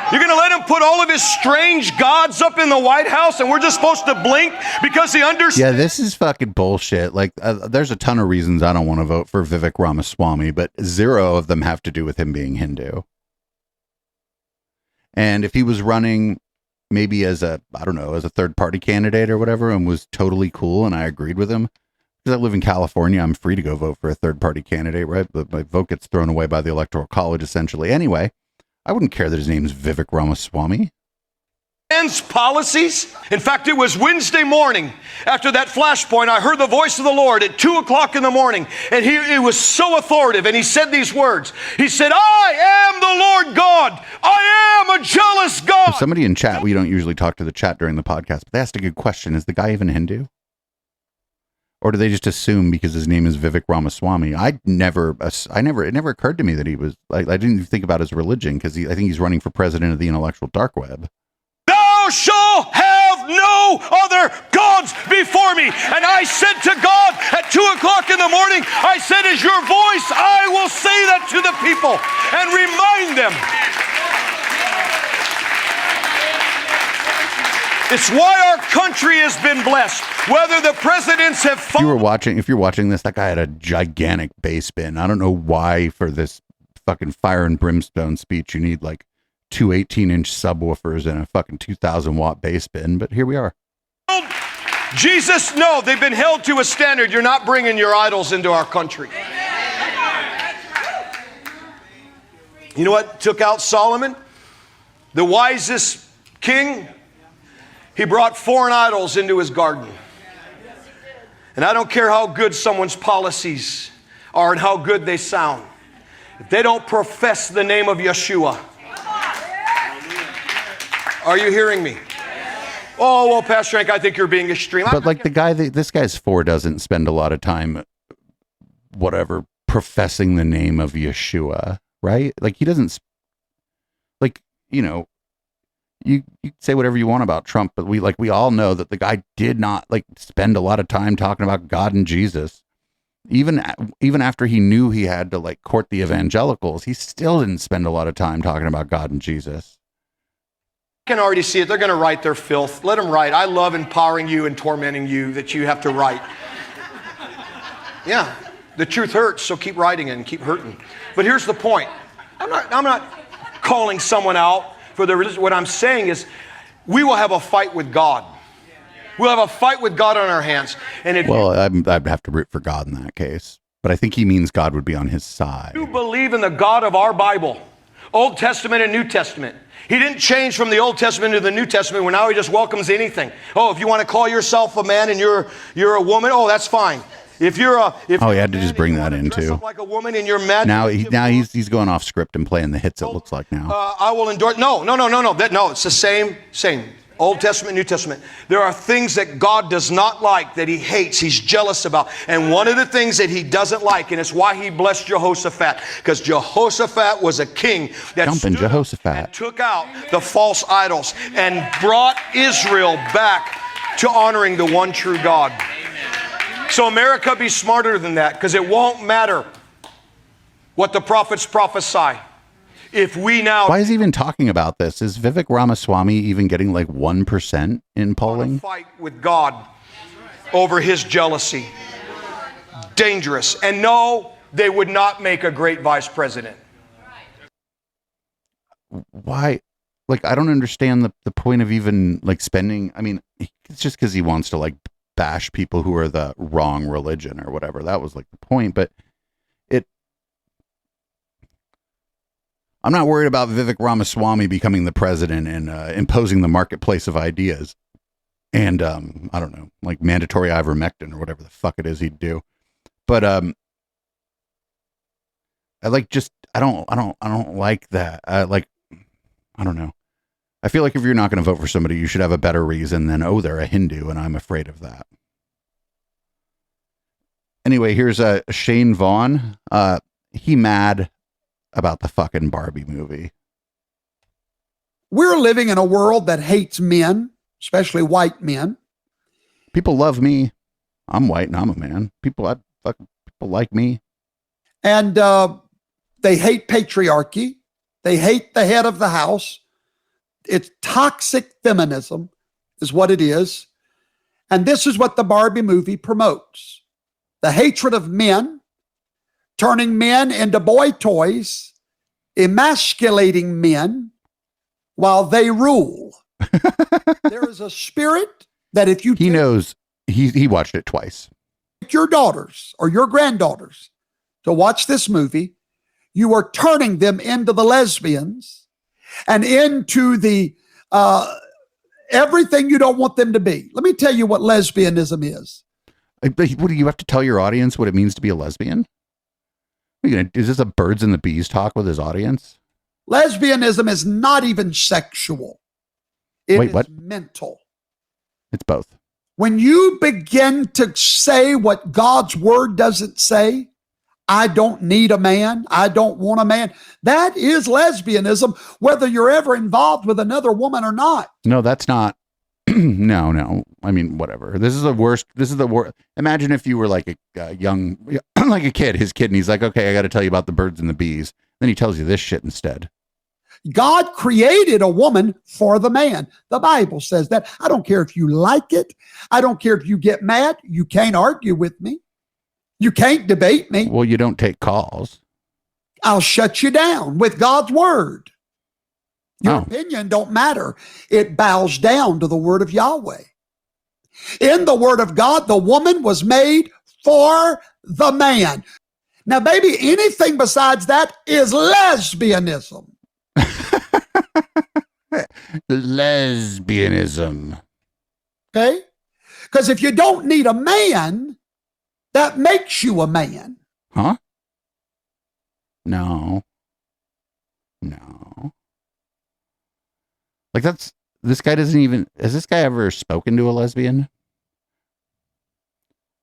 You're going to let him put all of his strange gods up in the White House and we're just supposed to blink because he understands? Yeah, this is fucking bullshit. Like, there's a ton of reasons I don't want to vote for Vivek Ramaswamy, but 0 of them have to do with him being Hindu. And if he was running maybe as a third party candidate or whatever and was totally cool and I agreed with him, because I live in California, I'm free to go vote for a third-party candidate, right? But my vote gets thrown away by the Electoral College, essentially. Anyway, I wouldn't care that his name is Vivek Ramaswamy. Man's policies. In fact, it was Wednesday morning after that flashpoint. I heard the voice of the Lord at 2 o'clock in the morning, and it was so authoritative. And he said these words. He said, "I am the Lord God. I am a jealous God." Somebody in chat, we don't usually talk to the chat during the podcast, but they asked a good question. Is the guy even Hindu? Or do they just assume because his name is Vivek Ramaswamy? It never occurred to me that he was like, I didn't even think about his religion because I think he's running for president of the intellectual dark web. Thou shalt have no other gods before me. And I said to God at 2 o'clock in the morning, I said, as your voice, I will say that to the people and remind them. It's why our country has been blessed. Whether the presidents have... If you're watching this, that guy had a gigantic bass bin. I don't know why for this fucking fire and brimstone speech you need like 2 18-inch subwoofers and a fucking 2,000-watt bass bin, but here we are. Jesus, no, they've been held to a standard. You're not bringing your idols into our country. You know what took out Solomon? The wisest king? He brought foreign idols into his garden. And I don't care how good someone's policies are and how good they sound. If they don't profess the name of Yeshua. Are you hearing me? Oh, well, Pastor Frank, I think you're being extreme. But like this guy's for doesn't spend a lot of time, professing the name of Yeshua, right? Like he doesn't, you say whatever you want about Trump, but we all know that the guy did not spend a lot of time talking about God and Jesus. Even after he knew he had to court the evangelicals, he still didn't spend a lot of time talking about God and Jesus. I can already see it. They're going to write their filth. Let them write. I love empowering you and tormenting you that you have to write. Yeah, the truth hurts, so keep writing it and keep hurting. But here's the point. I'm not calling someone out for their religion. What I'm saying is we will have a fight with God. We'll have a fight with God on our hands. And I'd have to root for God in that case. But I think he means God would be on his side. You believe in the God of our Bible, Old Testament and New Testament. He didn't change from the Old Testament to the New Testament where now he just welcomes anything. Oh, if you want to call yourself a man and you're a woman, oh, that's fine. If he had to just bring that in too. Like a woman and you're mad. Now he's going off script and playing the hits. It looks like now. I will endorse. No. It's the same. Old Testament, New Testament. There are things that God does not like, that he hates, he's jealous about. And one of the things that he doesn't like, and it's why he blessed Jehoshaphat, because Jehoshaphat was a king that took out the false idols and brought Israel back to honoring the one true God. So America, be smarter than that, because it won't matter what the prophets prophesy. Why is he even talking about this? Is Vivek Ramaswamy even getting 1% in polling? Fight with God over his jealousy. Dangerous. And no, they would not make a great vice president. Why? I don't understand the point of even spending. I mean, it's just because he wants to bash people who are the wrong religion or whatever. That was the point. But I'm not worried about Vivek Ramaswamy becoming the president and imposing the marketplace of ideas and I don't know, mandatory ivermectin or whatever the fuck it is he'd do. But I don't like that. I don't know. I feel like if you're not going to vote for somebody, you should have a better reason than, oh, they're a Hindu and I'm afraid of that. Anyway, here's Shane Vaughn. He mad about the fucking Barbie movie. We're living in a world that hates men, especially white men. People love me. I'm white and I'm a man. People like me. And they hate patriarchy. They hate the head of the house. It's toxic feminism is what it is. And this is what the Barbie movie promotes. The hatred of men, turning men into boy toys, emasculating men while they rule. There is a spirit that if you... He knows. He watched it twice. your daughters or your granddaughters to watch this movie, you are turning them into the lesbians and into the everything you don't want them to be. Let me tell you what lesbianism is. What do you have to tell your audience what it means to be a lesbian? Is this a birds and the bees talk with his audience? Lesbianism is not even sexual. It is mental. It's both. When you begin to say what God's word doesn't say, I don't need a man, I don't want a man, that is lesbianism, whether you're ever involved with another woman or not. No, that's not. No. I mean, whatever. This is the worst. Imagine if you were like a young, like a kid, his kid, and he's like, okay, I got to tell you about the birds and the bees. Then he tells you this shit instead. God created a woman for the man. The Bible says that. I don't care if you like it. I don't care if you get mad. You can't argue with me. You can't debate me. Well, you don't take calls. I'll shut you down with God's word. Your opinion don't matter. It bows down to the word of Yahweh. In the word of God, the woman was made for the man. Now, baby, anything besides that is lesbianism. Lesbianism. Okay? Because if you don't need a man, that makes you a man. Huh? No. Like this guy doesn't even, has this guy ever spoken to a lesbian?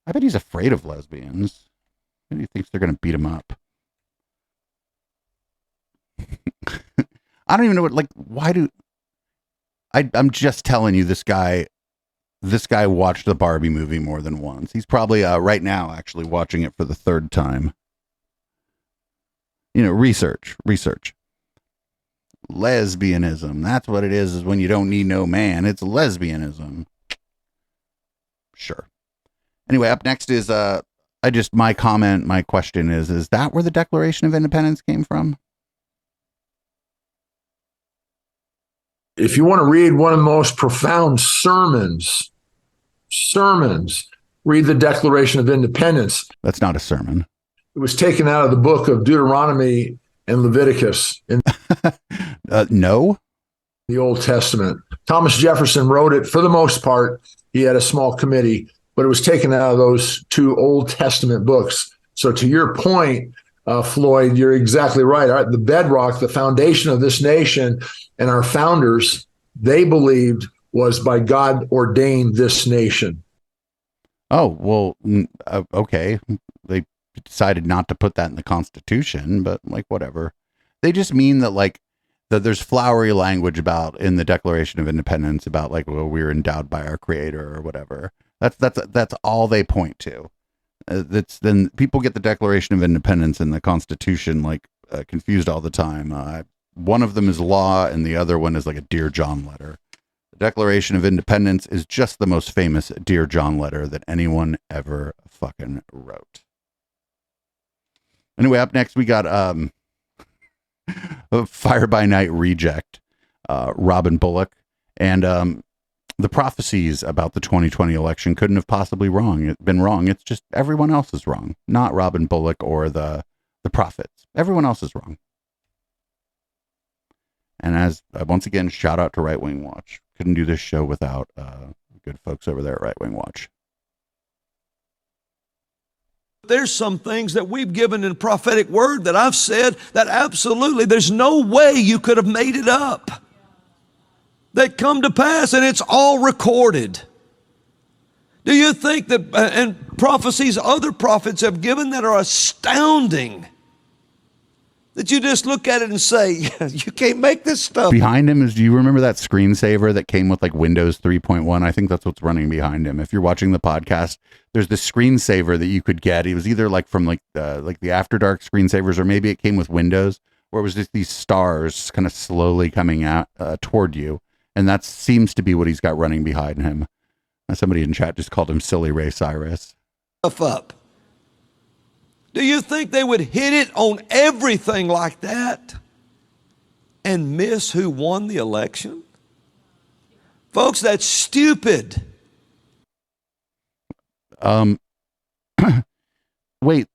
I bet he's afraid of lesbians. Maybe he thinks they're going to beat him up. I don't even know what, like, I'm just telling you, this guy watched the Barbie movie more than once. He's probably right now actually watching it for the third time. Research. Lesbianism. That's what it is when you don't need no man. It's lesbianism. Sure. Anyway, up next is my question is that where the Declaration of Independence came from? If you want to read one of the most profound sermons, read the Declaration of Independence. That's not a sermon. It was taken out of the book of Deuteronomy and Leviticus in no, the Old Testament. Thomas Jefferson wrote it. For the most part, he had a small committee, but it was taken out of those two Old Testament books. So to your point, Floyd, you're exactly right. The bedrock, the foundation of this nation and our founders, they believed was by God ordained this nation. Oh, well, okay. They decided not to put that in the Constitution, but like whatever. They just mean that that there's flowery language about in the Declaration of Independence about we're endowed by our Creator or whatever. That's all they point to. Then people get the Declaration of Independence and the Constitution confused all the time. One of them is law and the other one is like a Dear John letter. The Declaration of Independence is just the most famous Dear John letter that anyone ever fucking wrote. Anyway, up next we got a Fire by Night reject, Robin Bullock, and the prophecies about the 2020 election couldn't have possibly been wrong. It's just everyone else is wrong, not Robin Bullock or the prophets. Everyone else is wrong. And as once again, shout out to Right Wing Watch. Couldn't do this show without good folks over there at Right Wing Watch. There's some things that we've given in prophetic word that I've said that absolutely there's no way you could have made it up. They come to pass and it's all recorded. Do you think that, and prophecies other prophets have given that are astounding, that you just look at it and say, you can't make this stuff. Behind him do you remember that screensaver that came with Windows 3.1? I think that's what's running behind him. If you're watching the podcast, there's this screensaver that you could get. It was either from the After Dark screensavers, or maybe it came with Windows, where it was just these stars kind of slowly coming out toward you. And that seems to be what he's got running behind him. Somebody in chat just called him Silly Ray Cyrus. Up. Do you think they would hit it on everything like that and miss who won the election? Folks, that's stupid. wait,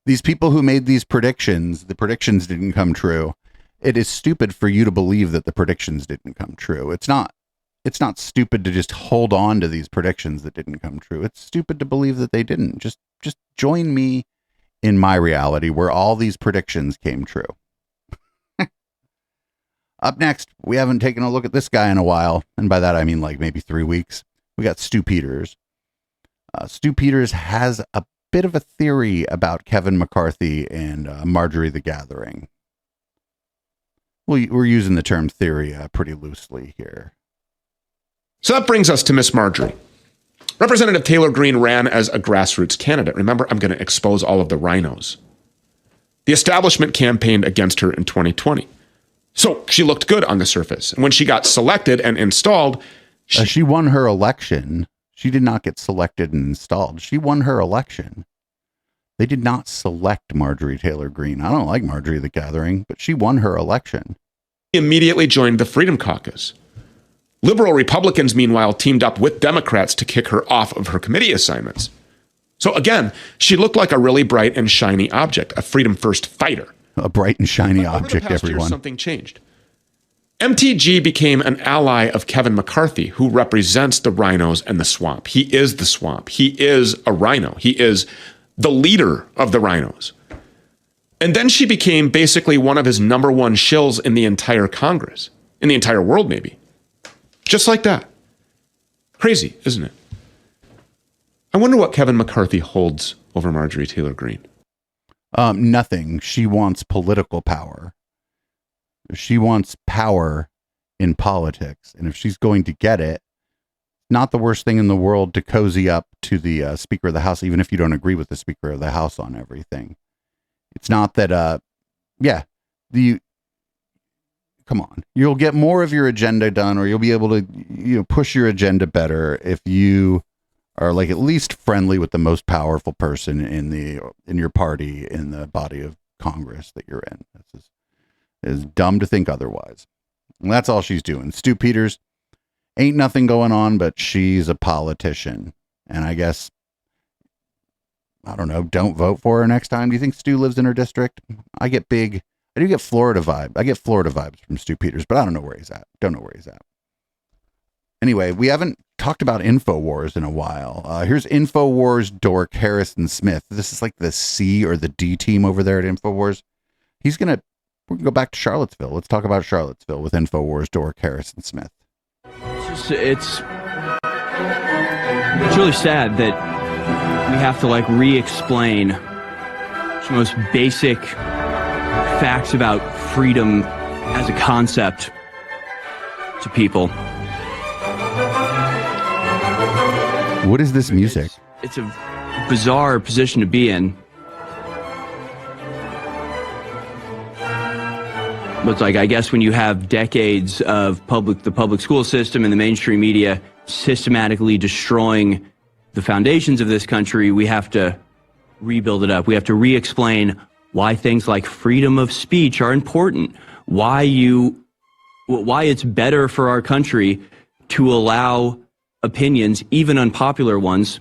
these people who made these predictions, the predictions didn't come true. It is stupid for you to believe that the predictions didn't come true. It's not stupid to just hold on to these predictions that didn't come true. It's stupid to believe that they didn't. Just join me in my reality where all these predictions came true. Up next, we haven't taken a look at this guy in a while. And by that, I mean like maybe 3 weeks. We got Stu Peters. Stu Peters has a bit of a theory about Kevin McCarthy and Marjorie the Gathering. We're using the term theory pretty loosely here. So that brings us to Miss Marjorie. Representative Taylor Greene ran as a grassroots candidate. Remember, I'm going to expose all of the rhinos. The establishment campaigned against her in 2020. So she looked good on the surface. And when she got selected and installed, she won her election. She did not get selected and installed. She won her election. They did not select Marjorie Taylor Greene. I don't like Marjorie the Gathering, but she won her election. She immediately joined the Freedom Caucus. Liberal Republicans, meanwhile, teamed up with Democrats to kick her off of her committee assignments. So again, she looked like a really bright and shiny object, a freedom first fighter. A bright and shiny object, over the past year, everyone. Something changed. MTG became an ally of Kevin McCarthy, who represents the rhinos and the swamp. He is the swamp. He is a rhino. He is the leader of the rhinos. And then she became basically one of his number one shills in the entire Congress, in the entire world, maybe. Just like that. Crazy, isn't it? I wonder what Kevin McCarthy holds over Marjorie Taylor Greene. Nothing. She wants political power. She wants power in politics. And if she's going to get it, not the worst thing in the world to cozy up to the Speaker of the House, even if you don't agree with the Speaker of the House on everything. It's not that, come on, you'll get more of your agenda done, or you'll be able to, push your agenda better if you are like at least friendly with the most powerful person in your party, in the body of Congress that you're in. It's dumb to think otherwise. And that's all she's doing. Stu Peters, ain't nothing going on, but she's a politician. And I guess, I don't know, don't vote for her next time. Do you think Stu lives in her district? I do get Florida vibe. I get Florida vibes from Stu Peters, but I don't know where he's at. Don't know where he's at. Anyway, we haven't talked about InfoWars in a while. Here's InfoWars dork Harrison Smith. This is like the C or the D team over there at InfoWars. We're going to go back to Charlottesville. Let's talk about Charlottesville with InfoWars dork Harrison Smith. It's really sad that we have to re-explain the most basic facts about freedom as a concept to people. What is this music? It's a bizarre position to be in. But I guess when you have decades of the public school system and the mainstream media systematically destroying the foundations of this country, we have to rebuild it up. We have to re-explain why things like freedom of speech are important, why it's better for our country to allow opinions, even unpopular ones,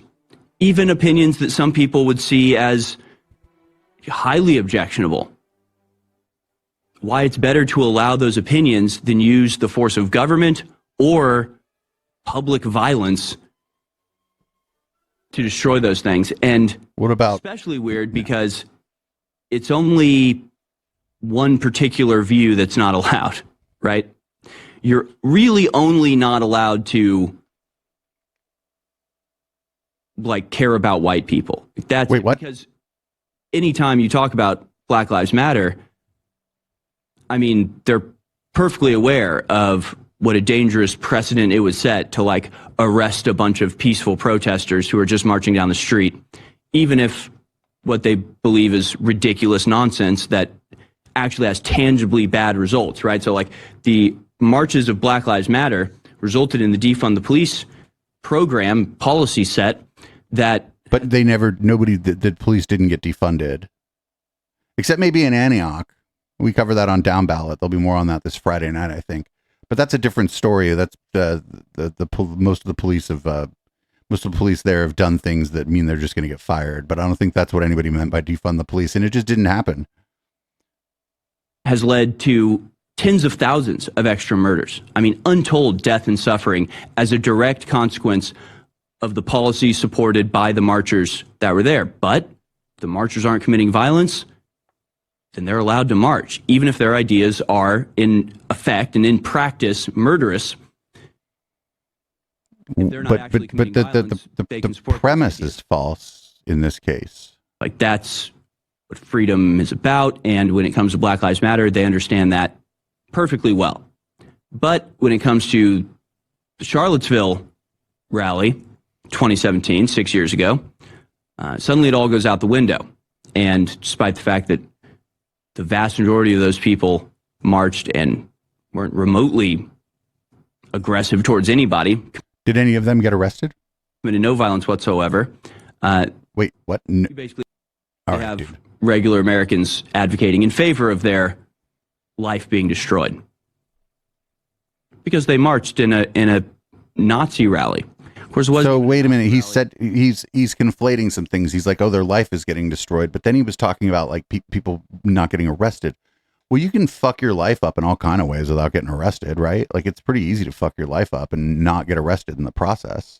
even opinions that some people would see as highly objectionable. Why it's better to allow those opinions than use the force of government or public violence to destroy those things. And what about especially weird because it's only one particular view that's not allowed, right? You're really only not allowed to care about white people. That's Wait, what? Because anytime you talk about Black Lives Matter, I mean, they're perfectly aware of what a dangerous precedent it would set to arrest a bunch of peaceful protesters who are just marching down the street, even if what they believe is ridiculous nonsense that actually has tangibly bad results, right? So the marches of Black Lives Matter resulted in the defund the police program policy set that. But the police didn't get defunded. Except maybe in Antioch. We cover that on Down Ballot. There'll be more on that this Friday night, I think. But that's a different story. That's most of the police have Most of the police there have done things that mean they're just going to get fired, but I don't think that's what anybody meant by defund the police, and it just didn't happen. Has led to tens of thousands of extra murders. I mean, untold death and suffering as a direct consequence of the policies supported by the marchers that were there. But the marchers aren't committing violence, then they're allowed to march, even if their ideas are in effect and in practice murderous. But the premise is false in this case. Like, that's what freedom is about. And when it comes to Black Lives Matter, they understand that perfectly well. But when it comes to the Charlottesville rally, 2017, 6 years ago, suddenly it all goes out the window. And despite the fact that the vast majority of those people marched and weren't remotely aggressive towards anybody. Did any of them get arrested? Committed no violence whatsoever. Wait, what? You basically have regular Americans advocating in favor of their life being destroyed because they marched in a Nazi rally. Of course, so wait a minute. He said he's conflating some things. He's like, oh, their life is getting destroyed, but then he was talking about like people not getting arrested. Well, you can fuck your life up in all kind of ways without getting arrested, right? Like, it's pretty easy to fuck your life up and not get arrested in the process.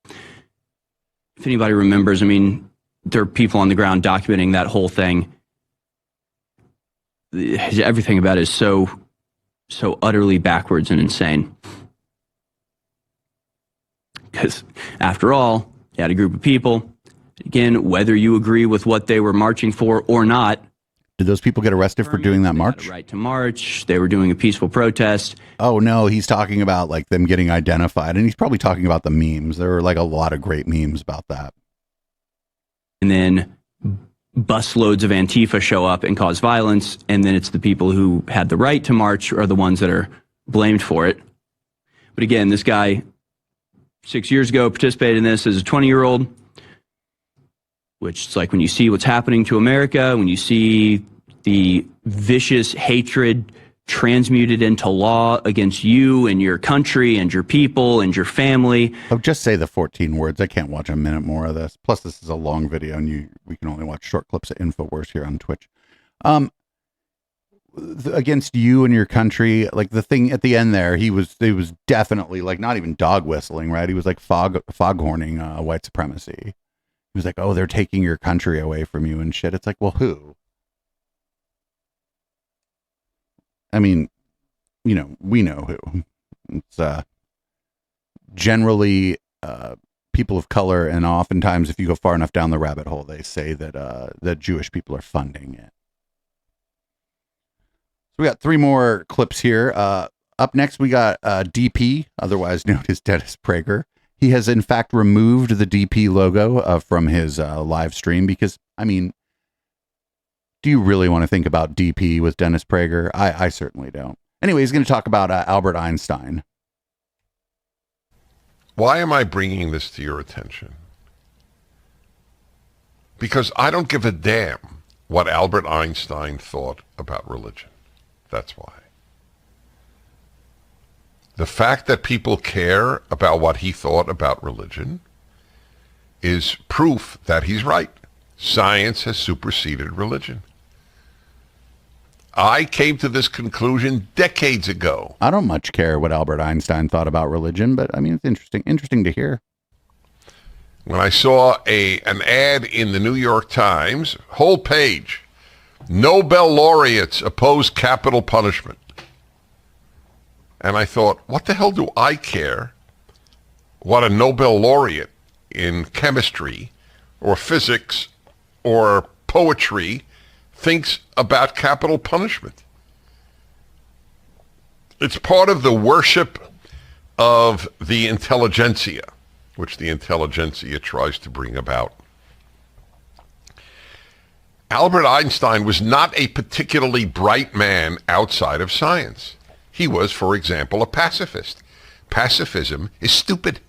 If anybody remembers, I mean, there are people on the ground documenting that whole thing. Everything about it is so utterly backwards and insane. Because after all, you had a group of people, again, whether you agree with what they were marching for or not. Did those people get arrested for doing that march? They had a right to march. They were doing a peaceful protest. Oh, no, he's talking about like them getting identified. And he's probably talking about the memes. There were like a lot of great memes about that. And then busloads of Antifa show up and cause violence. And then it's the people who had the right to march are the ones that are blamed for it. But again, this guy 6 years ago participated in this as a 20-year-old. Which is like when you see what's happening to America, when you see the vicious hatred transmuted into law against you and your country and your people and your family. Oh, just say the 14 words. I can't watch a minute more of this. Plus, this is a long video, and we can only watch short clips of InfoWars here on Twitch. Against you and your country, like the thing at the end there, he was definitely like not even dog whistling, right? He was like foghorning white supremacy. He was like, oh, they're taking your country away from you and shit. It's like, well, who? I mean, you know, we know who. It's generally people of color, and oftentimes if you go far enough down the rabbit hole, they say that that Jewish people are funding it. So we got 3 more clips here. Up next, we got DP, otherwise known as Dennis Prager. He has, in fact, removed the DP logo from his live stream because, I mean, do you really want to think about DP with Dennis Prager? I certainly don't. Anyway, he's going to talk about Albert Einstein. Why am I bringing this to your attention? Because I don't give a damn what Albert Einstein thought about religion. That's why. The fact that people care about what he thought about religion is proof that he's right. Science has superseded religion. I came to this conclusion decades ago. I don't much care what Albert Einstein thought about religion, but I mean, it's interesting to hear. When I saw an ad in the New York Times, whole page, Nobel laureates oppose capital punishment. And I thought, what the hell do I care what a Nobel laureate in chemistry or physics or poetry thinks about capital punishment? It's part of the worship of the intelligentsia, which the intelligentsia tries to bring about. Albert Einstein was not a particularly bright man outside of science. He was, for example, a pacifist. Pacifism is stupid.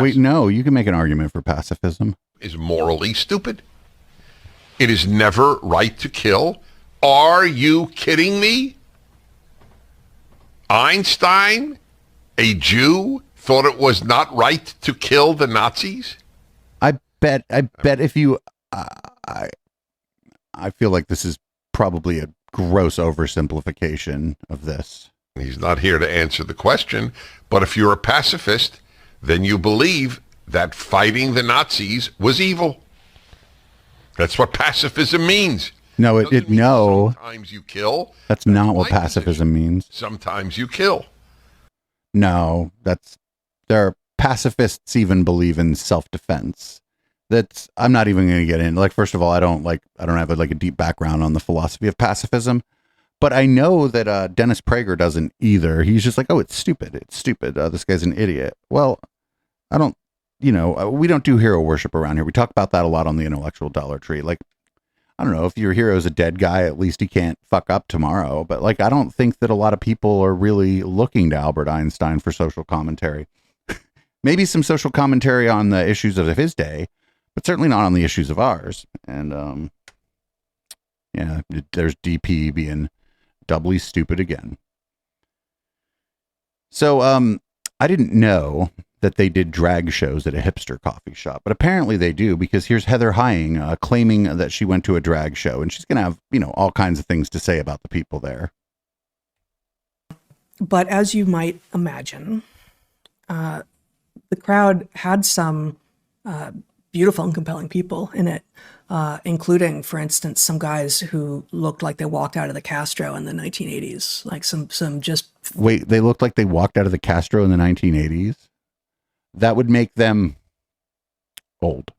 Wait, no, you can make an argument for pacifism. Is morally stupid. It is never right to kill. Are you kidding me? Einstein, a Jew, thought it was not right to kill the Nazis? I bet if you, I feel like this is probably a gross oversimplification of this. He's not here to answer the question, but if you're a pacifist, then you believe that fighting the Nazis was evil. That's what pacifism means. No, no. Sometimes you kill. That's not what pacifism means. Sometimes you kill. No, there are pacifists even believe in self-defense. I'm not even going to get in. Like, first of all, I don't have a deep background on the philosophy of pacifism, but I know that Dennis Prager doesn't either. He's just like, oh, it's stupid. It's stupid. This guy's an idiot. Well, I don't, we don't do hero worship around here. We talk about that a lot on the Intellectual Dollar Tree. Like, I don't know, if your hero's a dead guy, at least he can't fuck up tomorrow. But like, I don't think that a lot of people are really looking to Albert Einstein for social commentary. Maybe some social commentary on the issues of his day, but certainly not on the issues of ours. And yeah, there's DP being doubly stupid again. So I didn't know that they did drag shows at a hipster coffee shop, but apparently they do, because here's Heather Hying claiming that she went to a drag show, and she's going to have, all kinds of things to say about the people there. But as you might imagine, the crowd had some beautiful and compelling people in it, including, for instance, some guys who looked like they walked out of the Castro in the 1980s, like some just... Wait, they looked like they walked out of the Castro in the 1980s? That would make them old.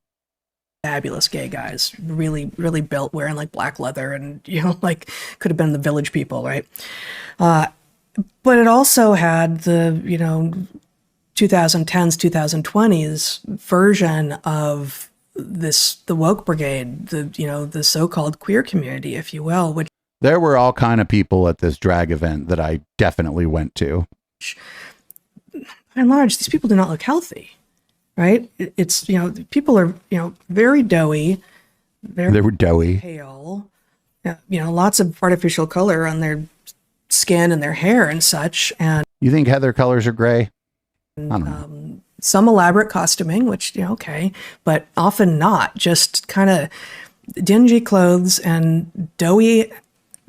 Fabulous gay guys, really, really built, wearing like black leather, and like could have been the Village People, right? But it also had the 2010s, 2020s version of the woke brigade, the so-called queer community, if you will. Which there were all kind of people at this drag event that I definitely went to. By and large, these people do not look healthy, right? It's, people are, very doughy. They were doughy. Pale. Lots of artificial color on their skin and their hair and such. And you think Heather colors are gray? I don't know. Some elaborate costuming, which, okay, but often not. Just kind of dingy clothes and doughy,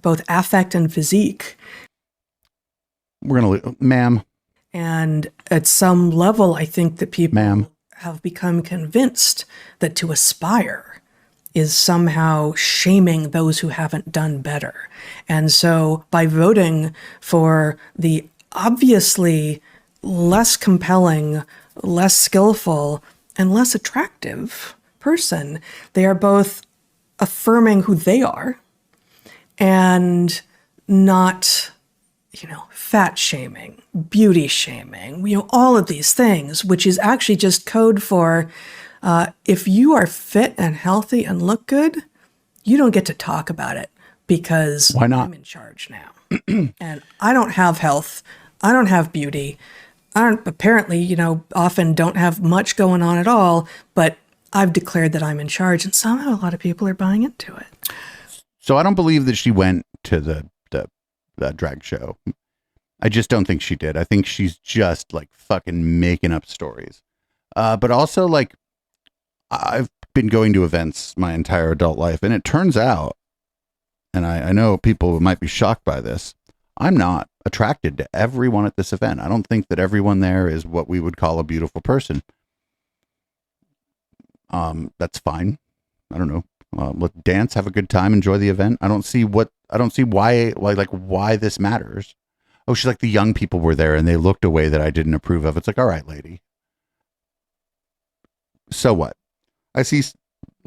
both affect and physique. We're going to, ma'am. And at some level, I think that people have become convinced that to aspire is somehow shaming those who haven't done better. And so by voting for the obviously less compelling, less skillful, and less attractive person, they are both affirming who they are and not, fat shaming, beauty shaming, all of these things, which is actually just code for if you are fit and healthy and look good, you don't get to talk about it because why not? I'm in charge now. And I don't have health. I don't have beauty. I don't apparently, often don't have much going on at all, but I've declared that I'm in charge, and somehow a lot of people are buying into it. So I don't believe that she went to the drag show. I just don't think she did. I think she's just like fucking making up stories. But also, like, I've been going to events my entire adult life, and it turns out, and I know people might be shocked by this, I'm not attracted to everyone at this event. I don't think that everyone there is what we would call a beautiful person. That's fine. I don't know. Let dance, have a good time, enjoy the event. I don't see why this matters. Oh, she's like, the young people were there and they looked a way that I didn't approve of. It's like, all right, lady. So what?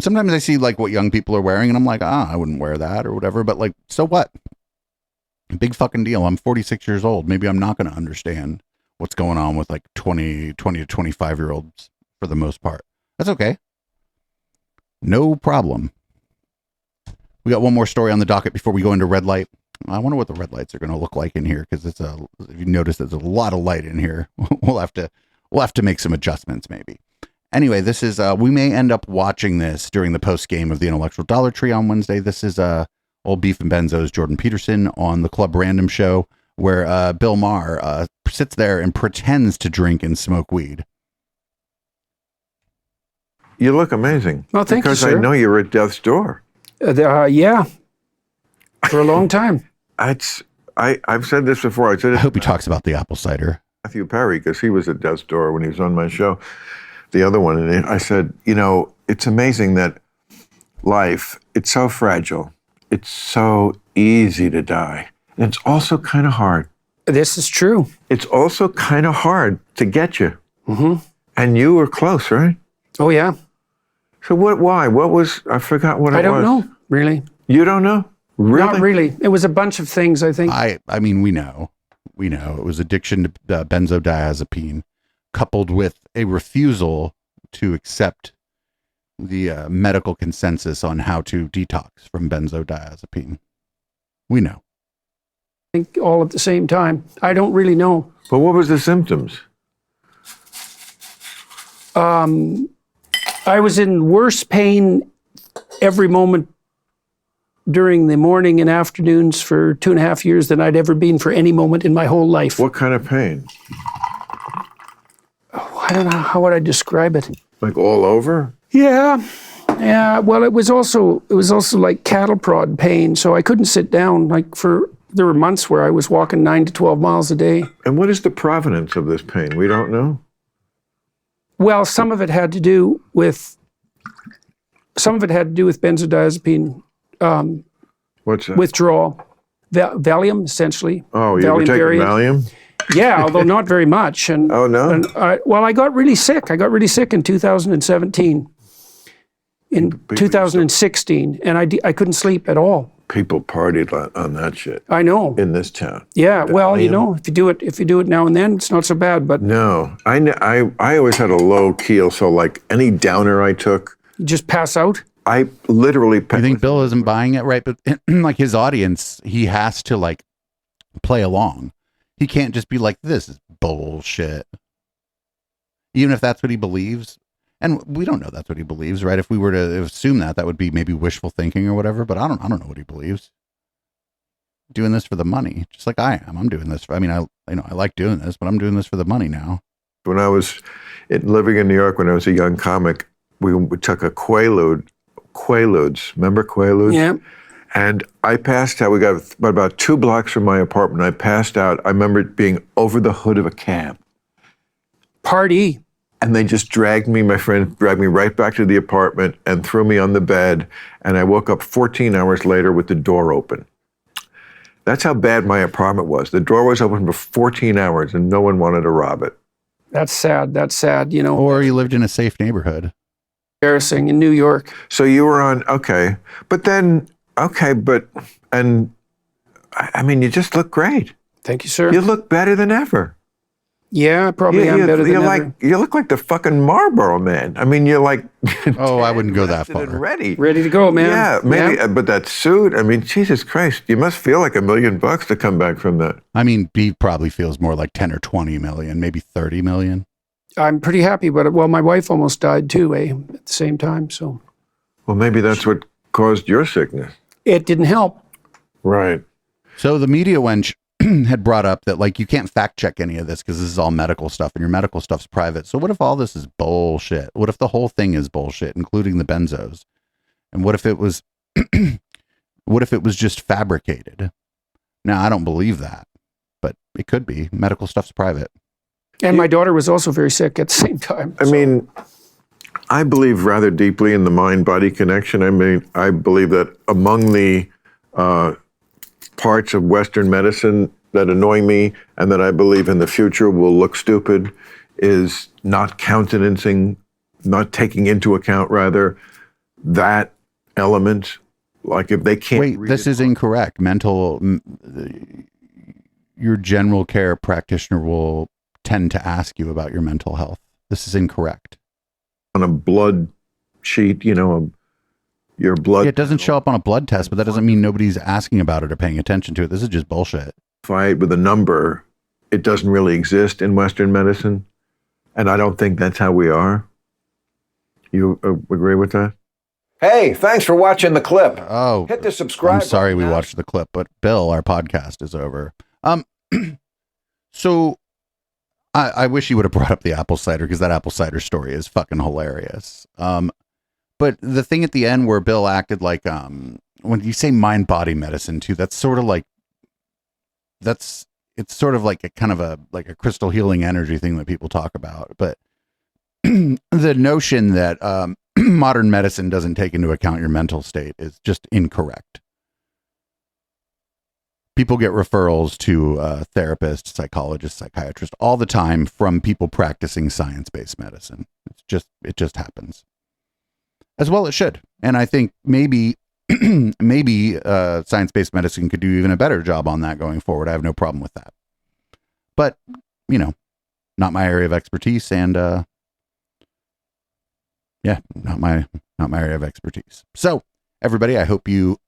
Sometimes I see like what young people are wearing and I'm like, I wouldn't wear that or whatever. But like, so what? Big fucking deal. I'm 46 years old. Maybe I'm not going to understand what's going on with like 20 to 25-year-olds for the most part. That's okay. No problem. We got one more story on the docket before we go into red light. I wonder what the red lights are going to look like in here, because if you notice there's a lot of light in here. We'll have to make some adjustments maybe. Anyway, this is we may end up watching this during the post game of the Intellectual Dollar Tree on Wednesday. This is old Beef and Benzo's Jordan Peterson on the Club Random Show where Bill Maher sits there and pretends to drink and smoke weed. You look amazing. Well, thank you, because sir. I know you're at death's door. Yeah, for a long time. I've said this before. I hope he talks about the apple cider. Matthew Perry, because he was at death's door when he was on my show, the other one, and I said, it's amazing that life, it's so fragile. It's so easy to die. And it's also kind of hard. This is true. It's also kind of hard to get you. Mm-hmm. And you were close, right? Oh, yeah. So why? I forgot what it was. I don't know, really. You don't know? Really? Not really. It was a bunch of things, I think. I mean, we know. It was addiction to benzodiazepine coupled with a refusal to accept the medical consensus on how to detox from benzodiazepine. We know. I think all at the same time. I don't really know. But what was the symptoms? I was in worse pain every moment during the morning and afternoons for 2.5 years than I'd ever been for any moment in my whole life. What kind of pain? Oh, I don't know. How would I describe it? Like all over? Yeah. Well, it was also like cattle prod pain, so I couldn't sit down. There were months where I was walking 9 to 12 miles a day. And what is the provenance of this pain? We don't know. Well, some of it had to do with benzodiazepine What's that? withdrawal, Valium, essentially. Oh, you were taking Valium? Yeah, although not very much. And oh no. And I got really sick. I got really sick in 2017. In 2016, and I couldn't sleep at all. People partied on that shit. I know. In this town. Yeah, well, if you do it now and then, it's not so bad. But no, I always had a low keel, so like any downer I took, you just pass out. I literally. You think Bill isn't buying it, right? But like his audience, he has to like play along. He can't just be like, "This is bullshit," even if that's what he believes. And we don't know that's what he believes, right? If we were to assume that would be maybe wishful thinking or whatever. But I don't know what he believes. Doing this for the money, just like I am. I'm doing this. I like doing this, but I'm doing this for the money now. When I was living in New York, when I was a young comic, we took a Quaaludes. Remember Quaaludes? Yeah. And I passed out. We got about 2 blocks from my apartment. I passed out. I remember it being over the hood of a cab. Party. And they just my friend dragged me right back to the apartment and threw me on the bed. And I woke up 14 hours later with the door open. That's how bad my apartment was. The door was open for 14 hours and no one wanted to rob it. That's sad. Or you lived in a safe neighborhood. Embarrassing in New York. So you were on, I mean, you just look great. Thank you, sir. You look better than ever. Yeah, I probably am better than ever. You look like the fucking Marlboro Man. I mean, you're like... Oh, I wouldn't go that far. Ready to go, man. Yeah, maybe, but that suit, I mean, Jesus Christ, you must feel like $1 million to come back from that. I mean, he probably feels more like 10 or 20 million, maybe 30 million. I'm pretty happy, but my wife almost died too, at the same time, so... Well, maybe that's what caused your sickness. It didn't help. Right. So the media wench had brought up that like you can't fact check any of this because this is all medical stuff and your medical stuff's private. So what if all this is bullshit? What if the whole thing is bullshit, including the benzos? And what if it was just fabricated? Now, I don't believe that, but it could be. Medical stuff's private. And my daughter was also very sick at the same time. I mean, I believe rather deeply in the mind-body connection. I mean, I believe that among the parts of Western medicine that annoy me and that I believe in the future will look stupid is not taking into account, rather, that element. Like if they can't... Wait, this is incorrect. Your general care practitioner will tend to ask you about your mental health. This is incorrect. On a blood sheet, your blood... It doesn't show up on a blood test, but that doesn't mean nobody's asking about it or paying attention to it. This is just bullshit. Fight with a number, it doesn't really exist in Western medicine. And I don't think that's how we are. You agree with that? Hey, thanks for watching the clip. Oh, hit the subscribe. I'm sorry we watched the clip, but Bill, our podcast is over. So I wish you would have brought up the apple cider, because that apple cider story is fucking hilarious. But the thing at the end where Bill acted like, when you say mind body medicine too, that's sort of like, it's sort of like a kind of a crystal healing energy thing that people talk about. But the notion that modern medicine doesn't take into account your mental state is just incorrect. People get referrals to therapists, psychologists, psychiatrists all the time from people practicing science-based medicine. It just happens. As well it should. And I think maybe science-based medicine could do even a better job on that going forward. I have no problem with that. But, not my area of expertise, and not my area of expertise. So, everybody, I hope you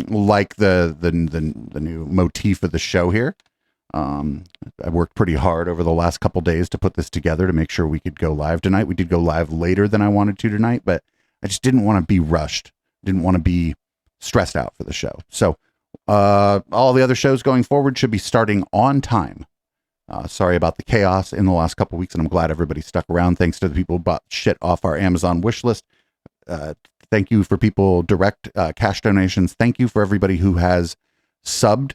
like the new motif of the show here. I worked pretty hard over the last couple days to put this together to make sure we could go live tonight. We did go live later than I wanted to tonight, but I just didn't want to be rushed. Didn't want to be stressed out for the show. So all the other shows going forward should be starting on time. Sorry about the chaos in the last couple weeks, and I'm glad everybody stuck around. Thanks to the people who bought shit off our Amazon wish list. Thank you for people direct cash donations. Thank you for everybody who has subbed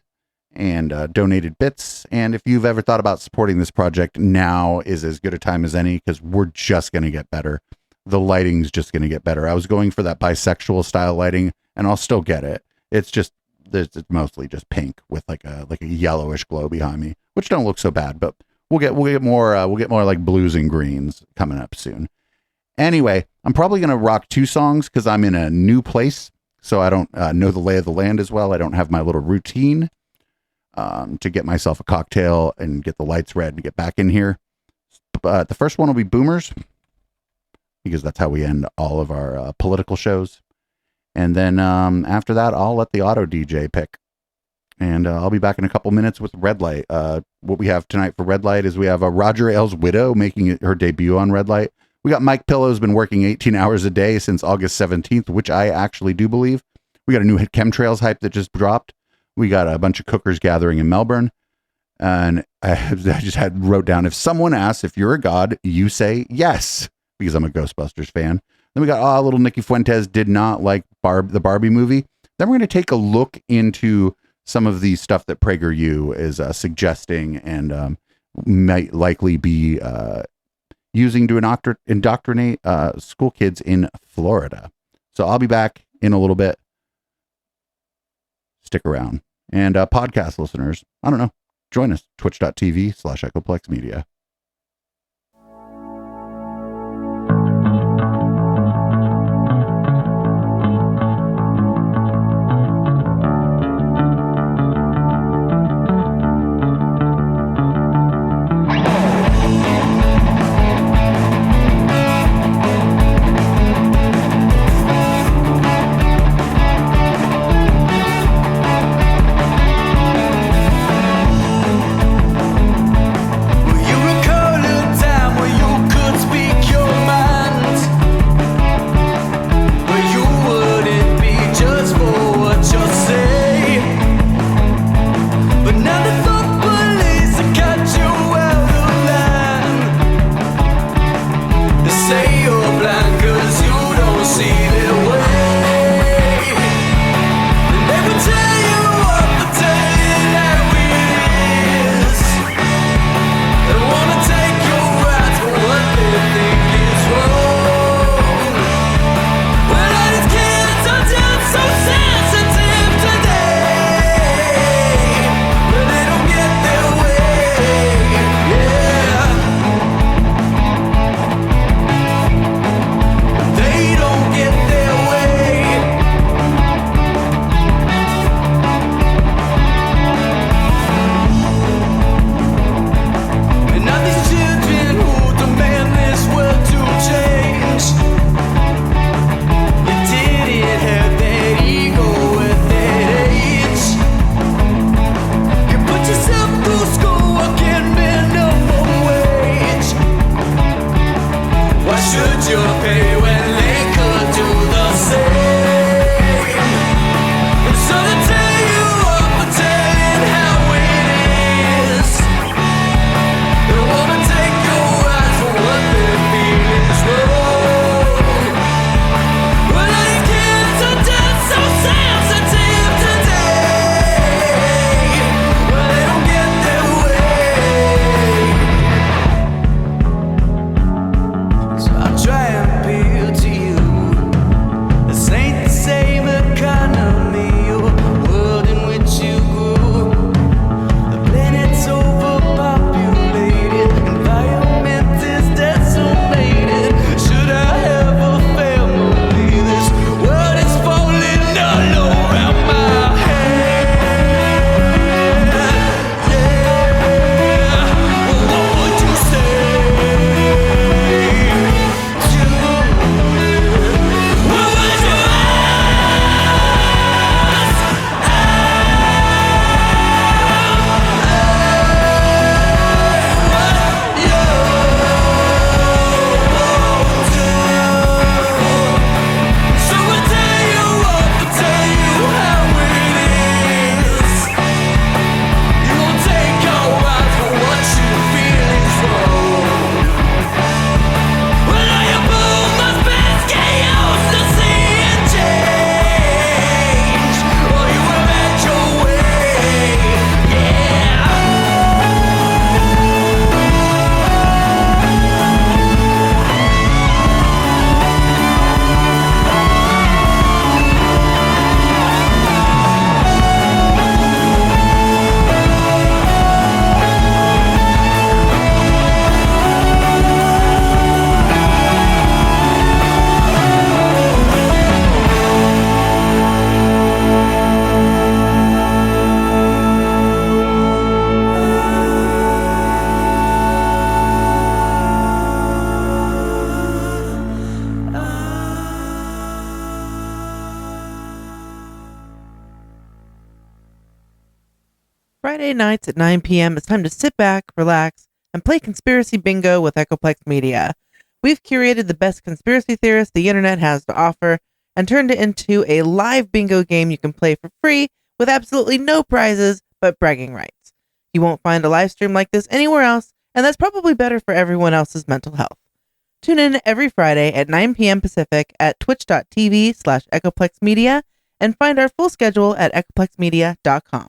and donated bits. And if you've ever thought about supporting this project, now is as good a time as any, because we're just going to get better. The lighting's just going to get better. I was going for that bisexual style lighting, and I'll still get it. It's mostly just pink with like a yellowish glow behind me, which don't look so bad. But we'll get more like blues and greens coming up soon. Anyway, I'm probably going to rock 2 songs because I'm in a new place, so I don't know the lay of the land as well. I don't have my little routine to get myself a cocktail and get the lights red and get back in here. But the first one will be Boomers, because that's how we end all of our political shows. And then after that, I'll let the auto DJ pick. And I'll be back in a couple minutes with Red Light. What we have tonight for Red Light is we have Roger Ailes' widow making her debut on Red Light. We got Mike Pillow's been working 18 hours a day since August 17th, which I actually do believe. We got a new Chemtrails hype that just dropped. We got a bunch of cookers gathering in Melbourne. And I just wrote down, if someone asks if you're a god, you say yes, because I'm a Ghostbusters fan. Then we got, little Nikki Fuentes did not like the Barbie movie. Then we're going to take a look into some of the stuff that PragerU is suggesting and might likely be using to indoctrinate school kids in Florida. So I'll be back in a little bit. Stick around. And podcast listeners, I don't know, join us, twitch.tv/Echoplex Media. You Friday nights at 9 p.m., it's time to sit back, relax, and play Conspiracy Bingo with Echoplex Media. We've curated the best conspiracy theorists the internet has to offer and turned it into a live bingo game you can play for free with absolutely no prizes but bragging rights. You won't find a live stream like this anywhere else, and that's probably better for everyone else's mental health. Tune in every Friday at 9 p.m. Pacific at twitch.tv/EchoplexMedia and find our full schedule at echoplexmedia.com.